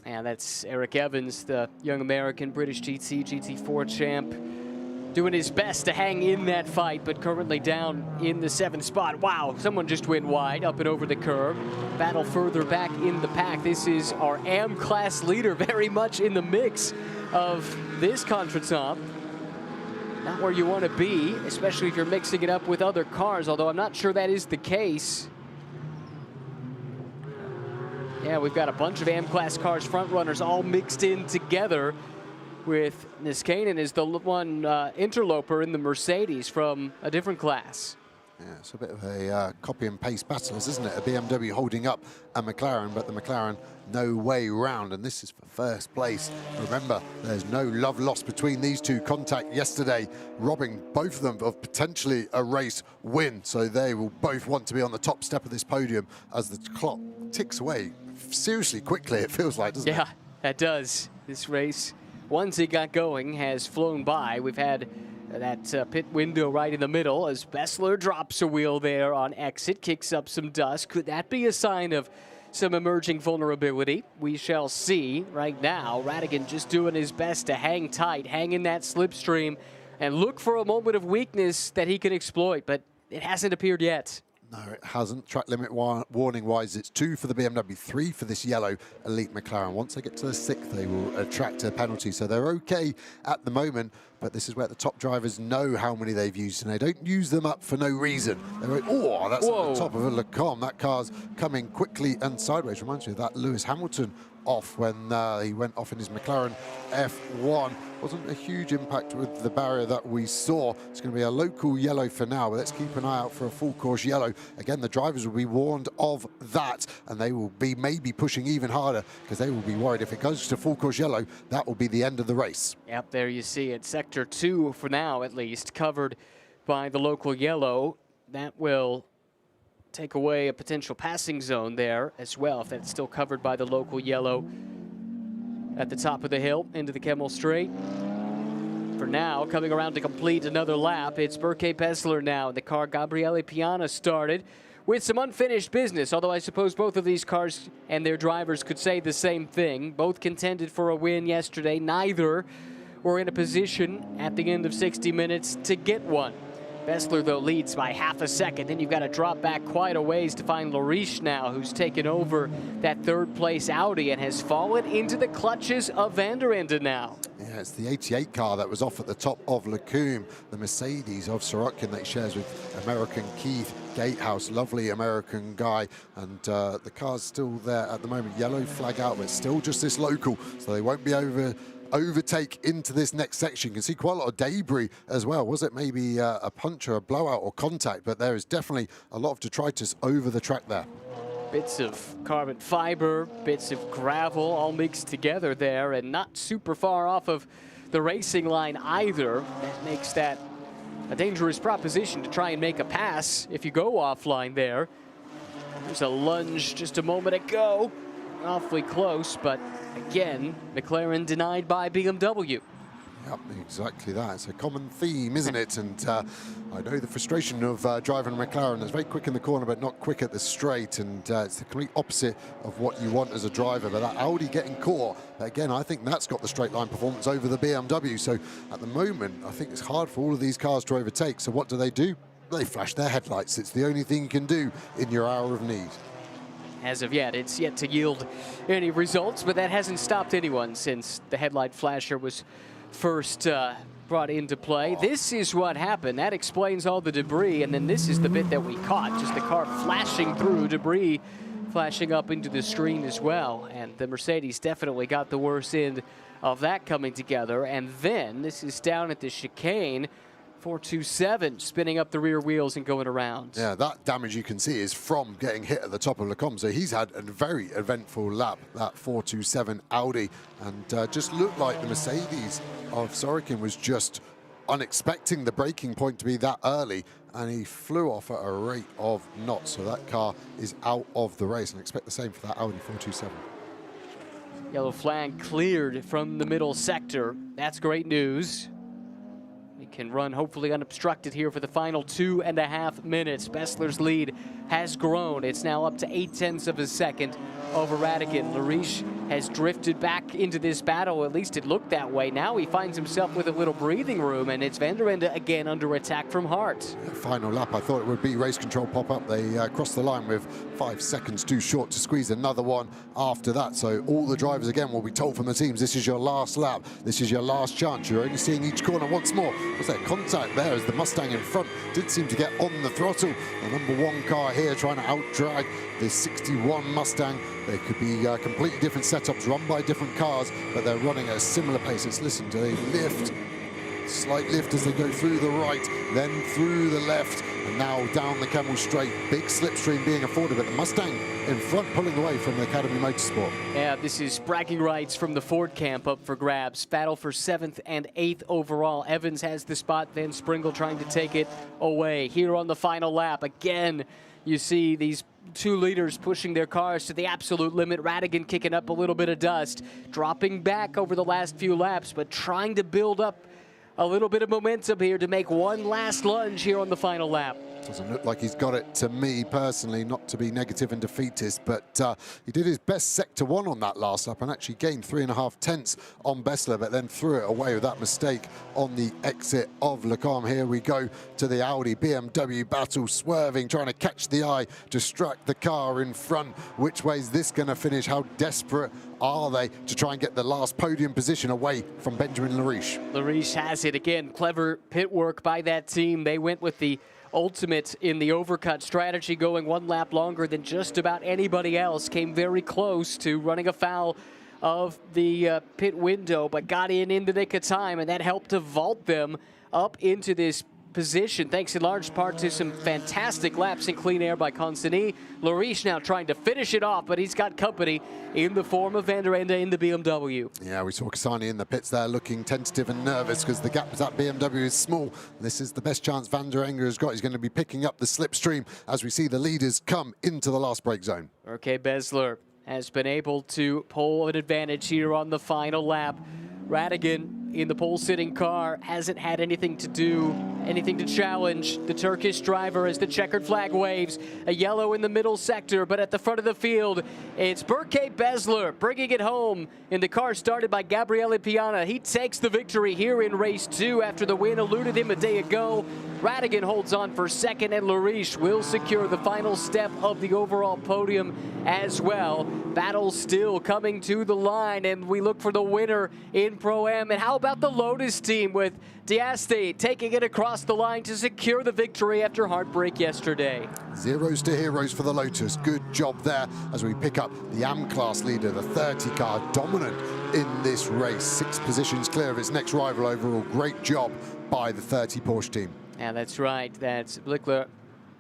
And that's Eric Evans, the young American British GT4 champ, doing his best to hang in that fight, but currently down in the 7th spot. Wow, someone just went wide up and over the curb. Battle further back in the pack. This is our AM class leader, very much in the mix of this contretemps. Not where you want to be, especially if you're mixing it up with other cars, although I'm not sure that is the case. Yeah, we've got a bunch of AM class cars, front runners, all mixed in together. with Niskanen as the one interloper in the Mercedes from a different class. Yeah, it's a bit of a copy and paste battle, isn't it? A BMW holding up a McLaren, but the McLaren no way round, and this is for first place. Remember, there's no love lost between these two. Contact yesterday, robbing both of them of potentially a race win, so they will both want to be on the top step of this podium as the clock ticks away seriously quickly, it feels like, doesn't it? Yeah, that does. This race, once it got going, has flown by. We've had that pit window right in the middle as Bessler drops a wheel there on exit, kicks up some dust. Could that be a sign of some emerging vulnerability? We shall see. Right now, Radigan just doing his best to hang tight, hang in that slipstream, and look for a moment of weakness that he can exploit, but it hasn't appeared yet. No, it hasn't. Track limit warning-wise, it's 2 for the BMW, 3 for this yellow elite McLaren. Once they get to the 6th, they will attract a penalty. So they're okay at the moment, but this is where the top drivers know how many they've used, and they don't use them up for no reason. They're like, oh, that's at the top of a Lecom. That car's coming quickly and sideways. Reminds me of that Lewis Hamilton off when he went off in his McLaren F1. Wasn't a huge impact with the barrier that we saw. It's going to be a local yellow for now, but let's keep an eye out for a full course yellow. Again, the drivers will be warned of that, and they will be maybe pushing even harder because they will be worried if it goes to full course yellow, that will be the end of the race. Yep, there you see it. Sector 2 for now, at least, covered by the local yellow. That will take away a potential passing zone there as well, if that's still covered by the local yellow at the top of the hill into the Kemmel Straight. For now, coming around to complete another lap, it's Berke Bessler now. The car Gabriele Piana started with some unfinished business, although I suppose both of these cars and their drivers could say the same thing. Both contended for a win yesterday. Neither were in a position at the end of 60 minutes to get one. Bessler, though, leads by half a second. Then you've got to drop back quite a ways to find Lariche now, who's taken over that third-place Audi and has fallen into the clutches of Van der Ende now. Yeah, it's the 88 car that was off at the top of Lecum, the Mercedes of Sorokin that he shares with American Keith Gatehouse, lovely American guy, and the car's still there at the moment. Yellow flag out, but still just this local, so they won't be overtake into this next section. You can see quite a lot of debris as well. Was it maybe a punch or a blowout or contact? But there is definitely a lot of detritus over the track there. Bits of carbon fiber, bits of gravel all mixed together there, and not super far off of the racing line either. That makes that a dangerous proposition to try and make a pass if you go offline there. There's a lunge just a moment ago. Awfully close, but again, McLaren denied by BMW. Yep, exactly that. It's a common theme, isn't it? And I know the frustration of driving a McLaren that's very quick in the corner, but not quick at the straight. And it's the complete opposite of what you want as a driver. But that Audi getting caught, but again, I think that's got the straight line performance over the BMW. So at the moment, I think it's hard for all of these cars to overtake. So what do? They flash their headlights. It's the only thing you can do in your hour of need. As of yet, it's yet to yield any results, but that hasn't stopped anyone since the headlight flasher was first brought into play. This is what happened. That explains all the debris, and then this is the bit that we caught, just the car flashing through, debris flashing up into the screen as well. And the Mercedes definitely got the worst end of that coming together. And then this is down at the chicane. 427 spinning up the rear wheels and going around. Yeah, that damage you can see is from getting hit at the top of Lecom. So he's had a very eventful lap, that 427 Audi, and just looked like the Mercedes of Sorokin was just unexpecting the braking point to be that early, and he flew off at a rate of knots. So that car is out of the race, and I expect the same for that Audi 427. Yellow flag cleared from the middle sector. That's great news. We can run hopefully unobstructed here for the final 2.5 minutes. Bessler's lead has grown. It's now up to 0.8 of a second over Radigan. Lariche has drifted back into this battle, at least it looked that way. Now he finds himself with a little breathing room, and it's Van der Ende again under attack from Hart. Final lap, I thought it would be race control pop-up. They crossed the line with 5 seconds too short to squeeze another one after that. So all the drivers again will be told from the teams, this is your last lap, this is your last chance. You're only seeing each corner once more. Was there contact there as the Mustang in front did seem to get on the throttle? The number 1 car here here trying to out-drag the 61 Mustang. They could be completely different setups run by different cars, but they're running at a similar pace. Let's listen to a lift, slight lift as they go through the right, then through the left, and now down the Kemmel Straight. Big slipstream being afforded, but the Mustang in front pulling away from the Academy Motorsport. Yeah, this is bragging rights from the Ford camp up for grabs. Battle for 7th and 8th overall. Evans has the spot, Van Springle trying to take it away. Here on the final lap, again, you see these two leaders pushing their cars to the absolute limit. Radigan kicking up a little bit of dust, dropping back over the last few laps, but trying to build up a little bit of momentum here to make one last lunge here on the final lap. Doesn't look like he's got it to me personally, not to be negative and defeatist, but he did his best sector one on that last lap and actually gained 3.5 tenths on Bessler, but then threw it away with that mistake on the exit of Le Combe. Here we go to the Audi BMW battle, swerving, trying to catch the eye, distract the car in front. Which way is this going to finish? How desperate are they to try and get the last podium position away from Benjamin Lariche? Lariche has it again. Clever pit work by that team. They went with the ultimate in the overcut strategy, going one lap longer than just about anybody else. Came very close to running afoul of the pit window, but got in the nick of time, and that helped to vault them up into this position, thanks in large part to some fantastic laps in clean air by Consini. Lariche now trying to finish it off, but he's got company in the form of Van der Ende in the BMW. Yeah, we saw Cassani in the pits there looking tentative and nervous because the gap with that BMW is small. This is the best chance Van der Ende has got. He's going to be picking up the slipstream as we see the leaders come into the last break zone. Okay, Bessler has been able to pull an advantage here on the final lap. Radigan in the pole-sitting car hasn't had anything to challenge the Turkish driver as the checkered flag waves. A yellow in the middle sector, but at the front of the field, it's Berke Bessler bringing it home in the car started by Gabriele Piana. He takes the victory here in race 2 after the win eluded him a day ago. Radigan holds on for second, and Lariche will secure the final step of the overall podium as well. Battle still coming to the line, and we look for the winner in Pro-Am. And how about the Lotus team with Diaste taking it across the line to secure the victory after heartbreak yesterday? Zeros to heroes for the Lotus. Good job there as we pick up the AM-class leader, the 30 car, dominant in this race. 6 positions clear of its next rival overall. Great job by the 30 Porsche team. Yeah, that's right. That's Blickler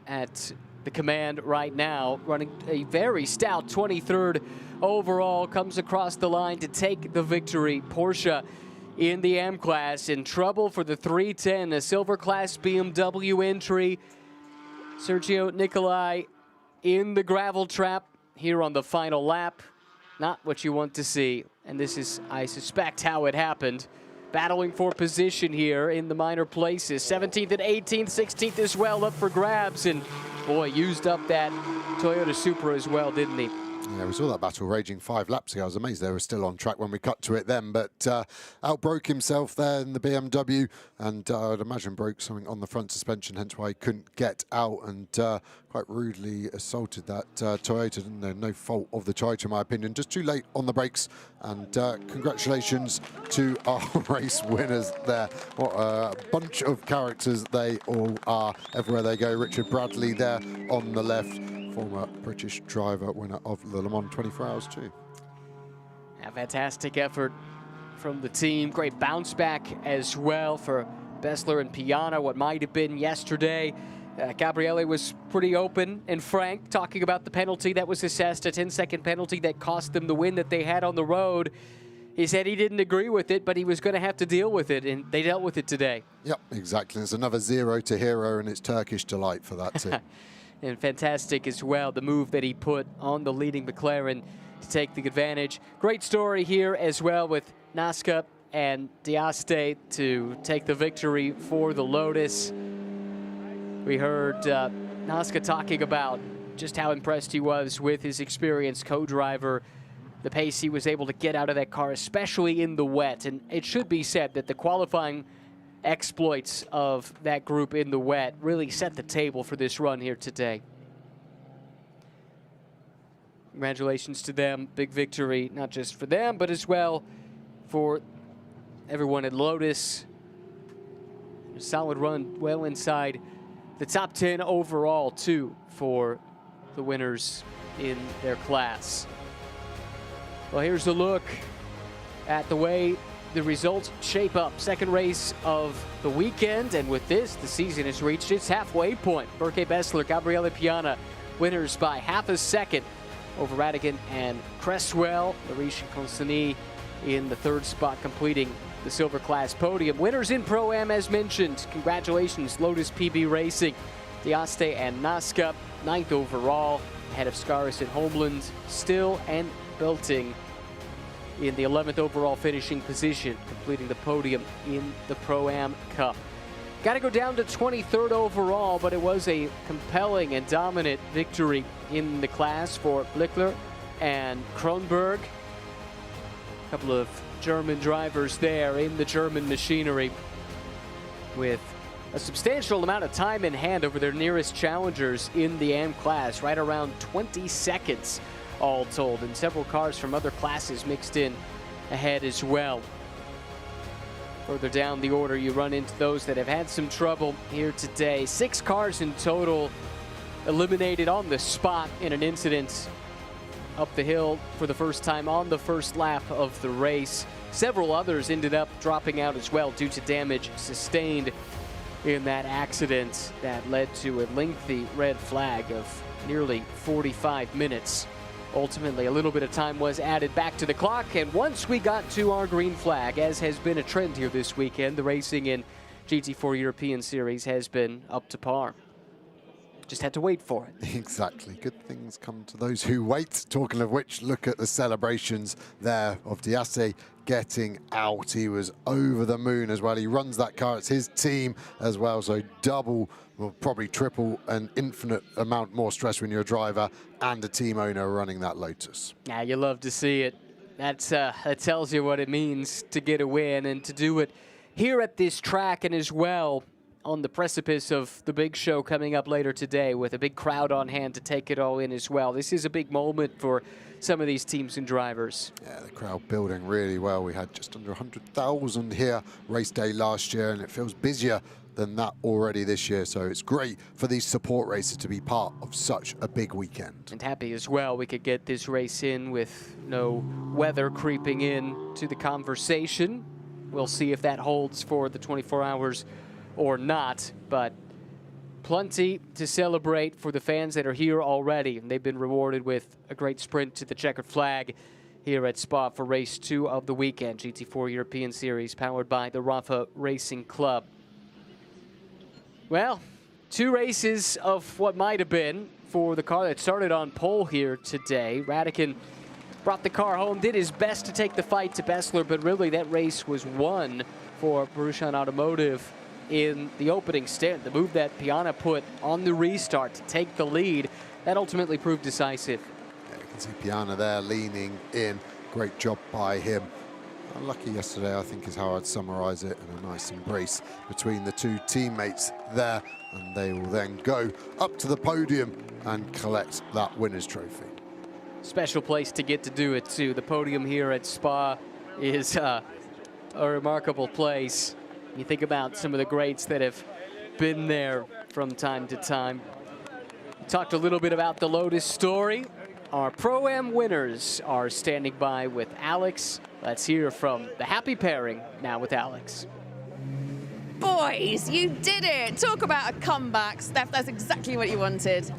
at the command right now, running a very stout 23rd overall, comes across the line to take the victory. Porsche in the M class in trouble for the 310, a silver class BMW entry. Sergio Nicolai in the gravel trap here on the final lap. Not what you want to see, and this is, I suspect, how it happened. Battling for position here in the minor places. 17th and 18th, 16th as well up for grabs. And boy, used up that Toyota Supra as well, didn't he? Yeah, we saw that battle raging 5 laps ago. I was amazed they were still on track when we cut to it then, but outbroke himself there in the BMW, and I'd imagine broke something on the front suspension, hence why he couldn't get out, and quite rudely assaulted that Toyota, didn't they? No fault of the Toyota, in my opinion. Just too late on the brakes, and congratulations to our race winners there. What a bunch of characters they all are everywhere they go. Richard Bradley there on the left, former British driver, winner of the Le Mans 24 Hours too. A fantastic effort from the team. Great bounce back as well for Bessler and Piana, what might have been yesterday. Gabriele was pretty open and frank, talking about the penalty that was assessed, a 10-second penalty that cost them the win that they had on the road. He said he didn't agree with it, but he was going to have to deal with it, and they dealt with it today. Yep, exactly. It's another 0 to hero, and it's Turkish delight for that too. And fantastic as well, the move that he put on the leading McLaren to take the advantage. Great story here as well with Nasca and Diaste to take the victory for the Lotus. We heard Nasca talking about just how impressed he was with his experienced co-driver, the pace he was able to get out of that car, especially in the wet. And it should be said that the qualifying exploits of that group in the wet really set the table for this run here today. Congratulations to them. Big victory, not just for them, but as well for everyone at Lotus. A solid run, well inside the top 10 overall, too, for the winners in their class. Well, here's a look at the way the results shape up. Second race of the weekend, and with this, the season has reached its halfway point. Berke Bessler, Gabriele Piana, winners by half a second over Radigan and Cresswell. Lariche Constantini in the third spot, completing the silver class podium. Winners in Pro-Am, as mentioned. Congratulations, Lotus PB Racing, Diaste and Nasca, 9th overall, ahead of Scaris and Homeland, Still and Belting in the 11th overall finishing position, completing the podium in the Pro-Am Cup. Got to go down to 23rd overall, but it was a compelling and dominant victory in the class for Blickler and Kronberg. A couple of German drivers there in the German machinery with a substantial amount of time in hand over their nearest challengers in the AM class, right around 20 seconds all told, and several cars from other classes mixed in ahead as well. Further down the order, you run into those that have had some trouble here today. 6 cars in total eliminated on the spot in an incident up the hill for the first time on the first lap of the race. Several others ended up dropping out as well due to damage sustained in that accident that led to a lengthy red flag of nearly 45 minutes. Ultimately, a little bit of time was added back to the clock, and once we got to our green flag, as has been a trend here this weekend, the racing in GT4 European Series has been up to par. Just had to wait for it. Exactly. Good things come to those who wait. Talking of which, look at the celebrations there of Diaste getting out. He was over the moon as well. He runs that car. It's his team as well. So double, well, probably triple, an infinite amount more stress when you're a driver and a team owner running that Lotus. Yeah, you love to see it. That tells you what it means to get a win and to do it here at this track, and as well on the precipice of the big show coming up later today with a big crowd on hand to take it all in as well. This is a big moment for some of these teams and drivers. Yeah, the crowd building really well. We had just under 100,000 here race day last year, and it feels busier than that already this year. So it's great for these support races to be part of such a big weekend. And happy as well we could get this race in with no weather creeping in to the conversation. We'll see if that holds for the 24 hours or not, but plenty to celebrate for the fans that are here already. And they've been rewarded with a great sprint to the checkered flag here at Spa for race 2 of the weekend. GT4 European Series powered by the RAFA Racing Club. Well, 2 races of what might have been for the car that started on pole here today. Radican brought the car home, did his best to take the fight to Bessler, but really that race was won for Borussia Automotive in the opening stint. The move that Piana put on the restart to take the lead, that ultimately proved decisive. Yeah, you can see Piana there leaning in. Great job by him. Unlucky yesterday, I think, is how I'd summarize it, and a nice embrace between the 2 teammates there, and they will then go up to the podium and collect that winner's trophy. Special place to get to do it too. The podium here at Spa is a remarkable place. You think about some of the greats that have been there from time to time. We talked a little bit about the Lotus story. Our Pro-Am winners are standing by with Alex. Let's hear from the happy pairing now with Alex. Boys, you did it! Talk about a comeback, Steph. That's exactly what you wanted.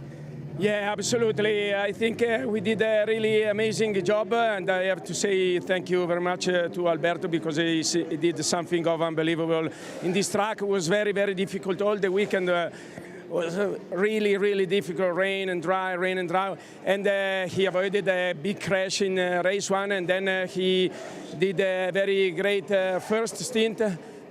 Yeah, absolutely. I think we did a really amazing job, and I have to say thank you very much to Alberto, because he did something of unbelievable. In this track, it was very, very difficult all the weekend. Was really, really difficult, rain and dry, and he avoided a big crash in race 1, and then he did a very great first stint.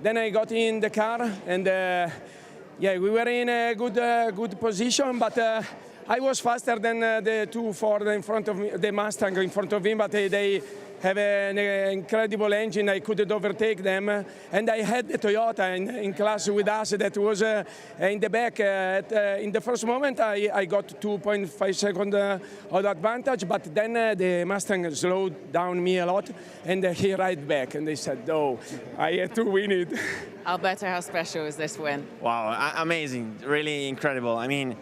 Then I got in the car, and yeah, we were in a good position, but I was faster than the 2 Ford in front of me, the Mustang in front of him, but they have an incredible engine. I couldn't overtake them, and I had the Toyota in class with us that was in the back. In the first moment, I got 2.5 seconds of advantage, but then the Mustang slowed down me a lot, and he ride back, and they said, "No, I had to win it." Alberto, how special is this win? Wow, amazing, really incredible. I mean,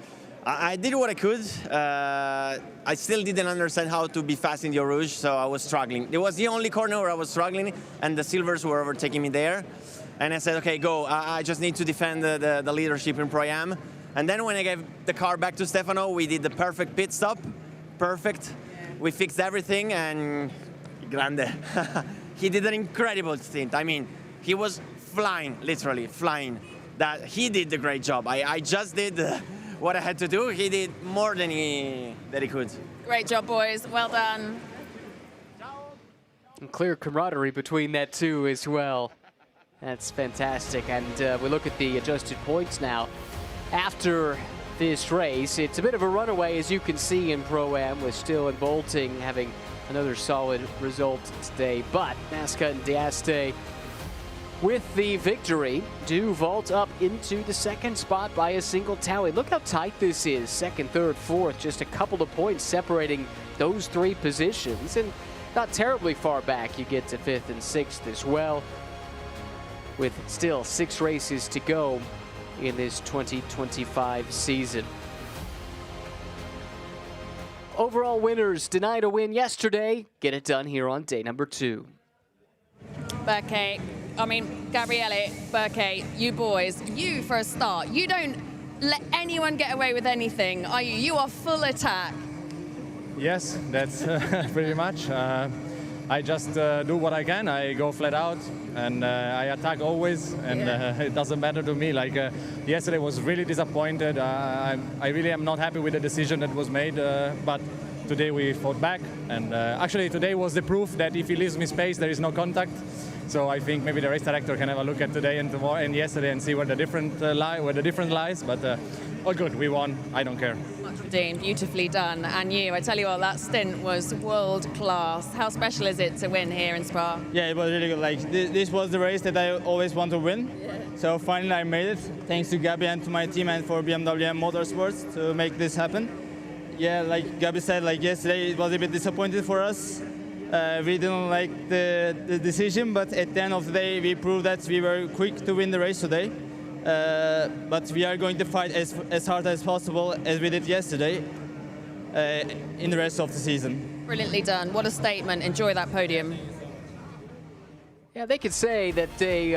I did what I could. I still didn't understand how to be fast in the Eau Rouge, so I was struggling. It was the only corner where I was struggling, and the silvers were overtaking me there. And I said, okay, go. I just need to defend the leadership in Pro-Am. And then when I gave the car back to Stefano, we did the perfect pit stop. Perfect. We fixed everything, and grande. He did an incredible stint. I mean, he was flying, literally flying. That he did a great job. I just did what I had to do. He did more than he could. Great job, boys. Well done. And clear camaraderie between that two as well. That's fantastic. And we look at the adjusted points now. After this race, it's a bit of a runaway, as you can see in Pro-Am, with Still and Bolting having another solid result today. But Nasca and D'Aste, with the victory, do vault up into the second spot by a single tally. Look how tight this is. Second, third, fourth, just a couple of points separating those three positions. And not terribly far back, you get to fifth and sixth as well, with still 6 races to go in this 2025 season. Overall winners denied a win yesterday. Get it done here on day number 2. Gabriele, Burke, you boys, you for a start, you don't let anyone get away with anything, are you? You are full attack. Yes, that's pretty much. I just do what I can. I go flat out, and I attack always, and it doesn't matter to me. Like yesterday was really disappointed. I really am not happy with the decision that was made, but today we fought back, and actually today was the proof that if he leaves me space, there is no contact. So I think maybe the race director can have a look at today and tomorrow and yesterday and see where the difference lies. But all good, we won. I don't care. Much redeemed, beautifully done. And you, I tell you what, that stint was world class. How special is it to win here in Spa? Yeah, it was really good. Like this was the race that I always want to win. Yeah. So finally I made it. Thanks to Gabi and to my team and for BMW and Motorsports to make this happen. Yeah, like Gabi said, like yesterday it was a bit disappointing for us. We didn't like the decision, but at the end of the day, we proved that we were quick to win the race today. But we are going to fight as hard as possible as we did yesterday in the rest of the season. Brilliantly done. What a statement. Enjoy that podium. Yeah, they could say that they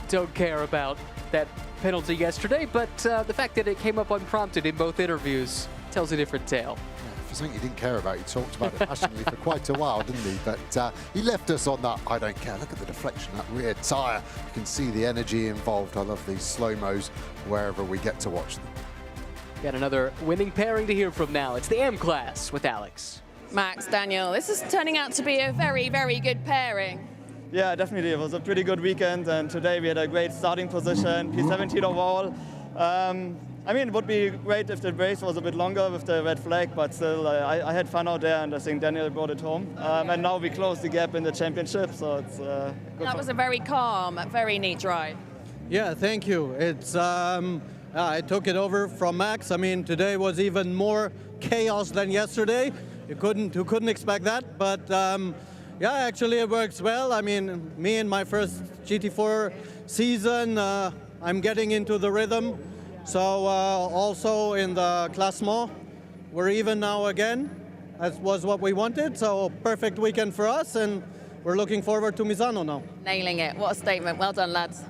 don't care about that penalty yesterday, but the fact that it came up unprompted in both interviews tells a different tale. For something he didn't care about, he talked about it passionately for quite a while, didn't he? But he left us on that I don't care. Look at the deflection, that rear tyre. You can see the energy involved. I love these slow-mos wherever we get to watch them. Got another winning pairing to hear from now. It's the M class with Alex. Max, Daniel, this is turning out to be a very, very good pairing. Yeah, definitely. It was a pretty good weekend, and today we had a great starting position, P17 overall. I mean, it would be great if the race was a bit longer with the red flag, but still, I had fun out there, and I think Daniel brought it home. And now we close the gap in the championship, so it's good. That was a very calm, very neat drive. Yeah, thank you. It's I took it over from Max. I mean, today was even more chaos than yesterday. You couldn't expect that, but yeah, actually it works well. I mean, me in my first GT4 season, I'm getting into the rhythm. So also in the classement, we're even now again. That was what we wanted. So perfect weekend for us, and we're looking forward to Misano now. Nailing it. What a statement. Well done, lads.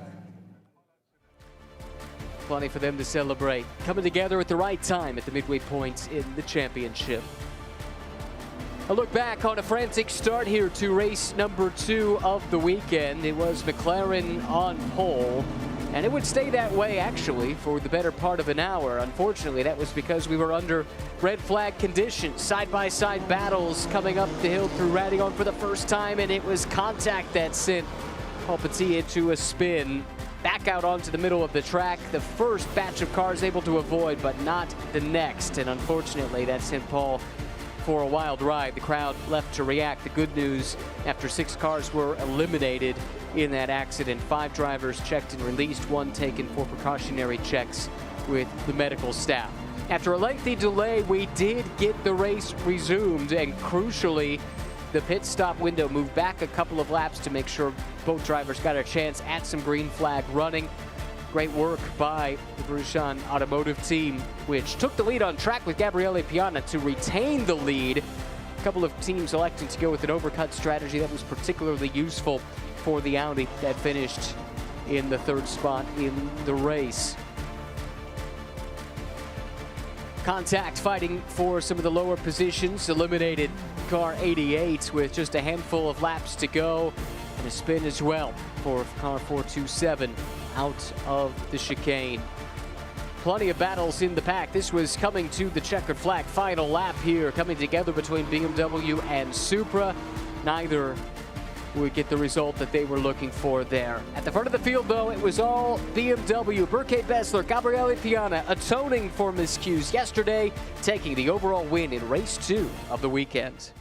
Plenty for them to celebrate. Coming together at the right time at the midway point in the championship. A look back on a frantic start here to race number 2 of the weekend. It was McLaren on pole. And it would stay that way, actually, for the better part of an hour. Unfortunately, that was because we were under red flag conditions. Side-by-side battles coming up the hill through Radillon for the first time, and it was contact that sent Paul Petit into a spin. Back out onto the middle of the track. The first batch of cars able to avoid, but not the next. And unfortunately, that sent Paul for a wild ride. The crowd left to react. The good news, after 6 cars were eliminated in that accident, 5 drivers checked and released, 1 taken for precautionary checks with the medical staff. After a lengthy delay, we did get the race resumed, and crucially, the pit stop window moved back a couple of laps to make sure both drivers got a chance at some green flag running. Great work by the Grosjean Automotive team, which took the lead on track with Gabriele Piana to retain the lead. A couple of teams electing to go with an overcut strategy that was particularly useful for the Audi that finished in the 3rd spot in the race. Contact fighting for some of the lower positions eliminated car 88 with just a handful of laps to go, and a spin as well for car 427 out of the chicane. Plenty of battles in the pack. This was coming to the checkered flag. Final lap here, coming together between BMW and Supra. Neither would get the result that they were looking for there. At the front of the field, though, it was all BMW. Burkhard Bessler, Gabriele Piana atoning for miscues yesterday, taking the overall win in race 2 of the weekend.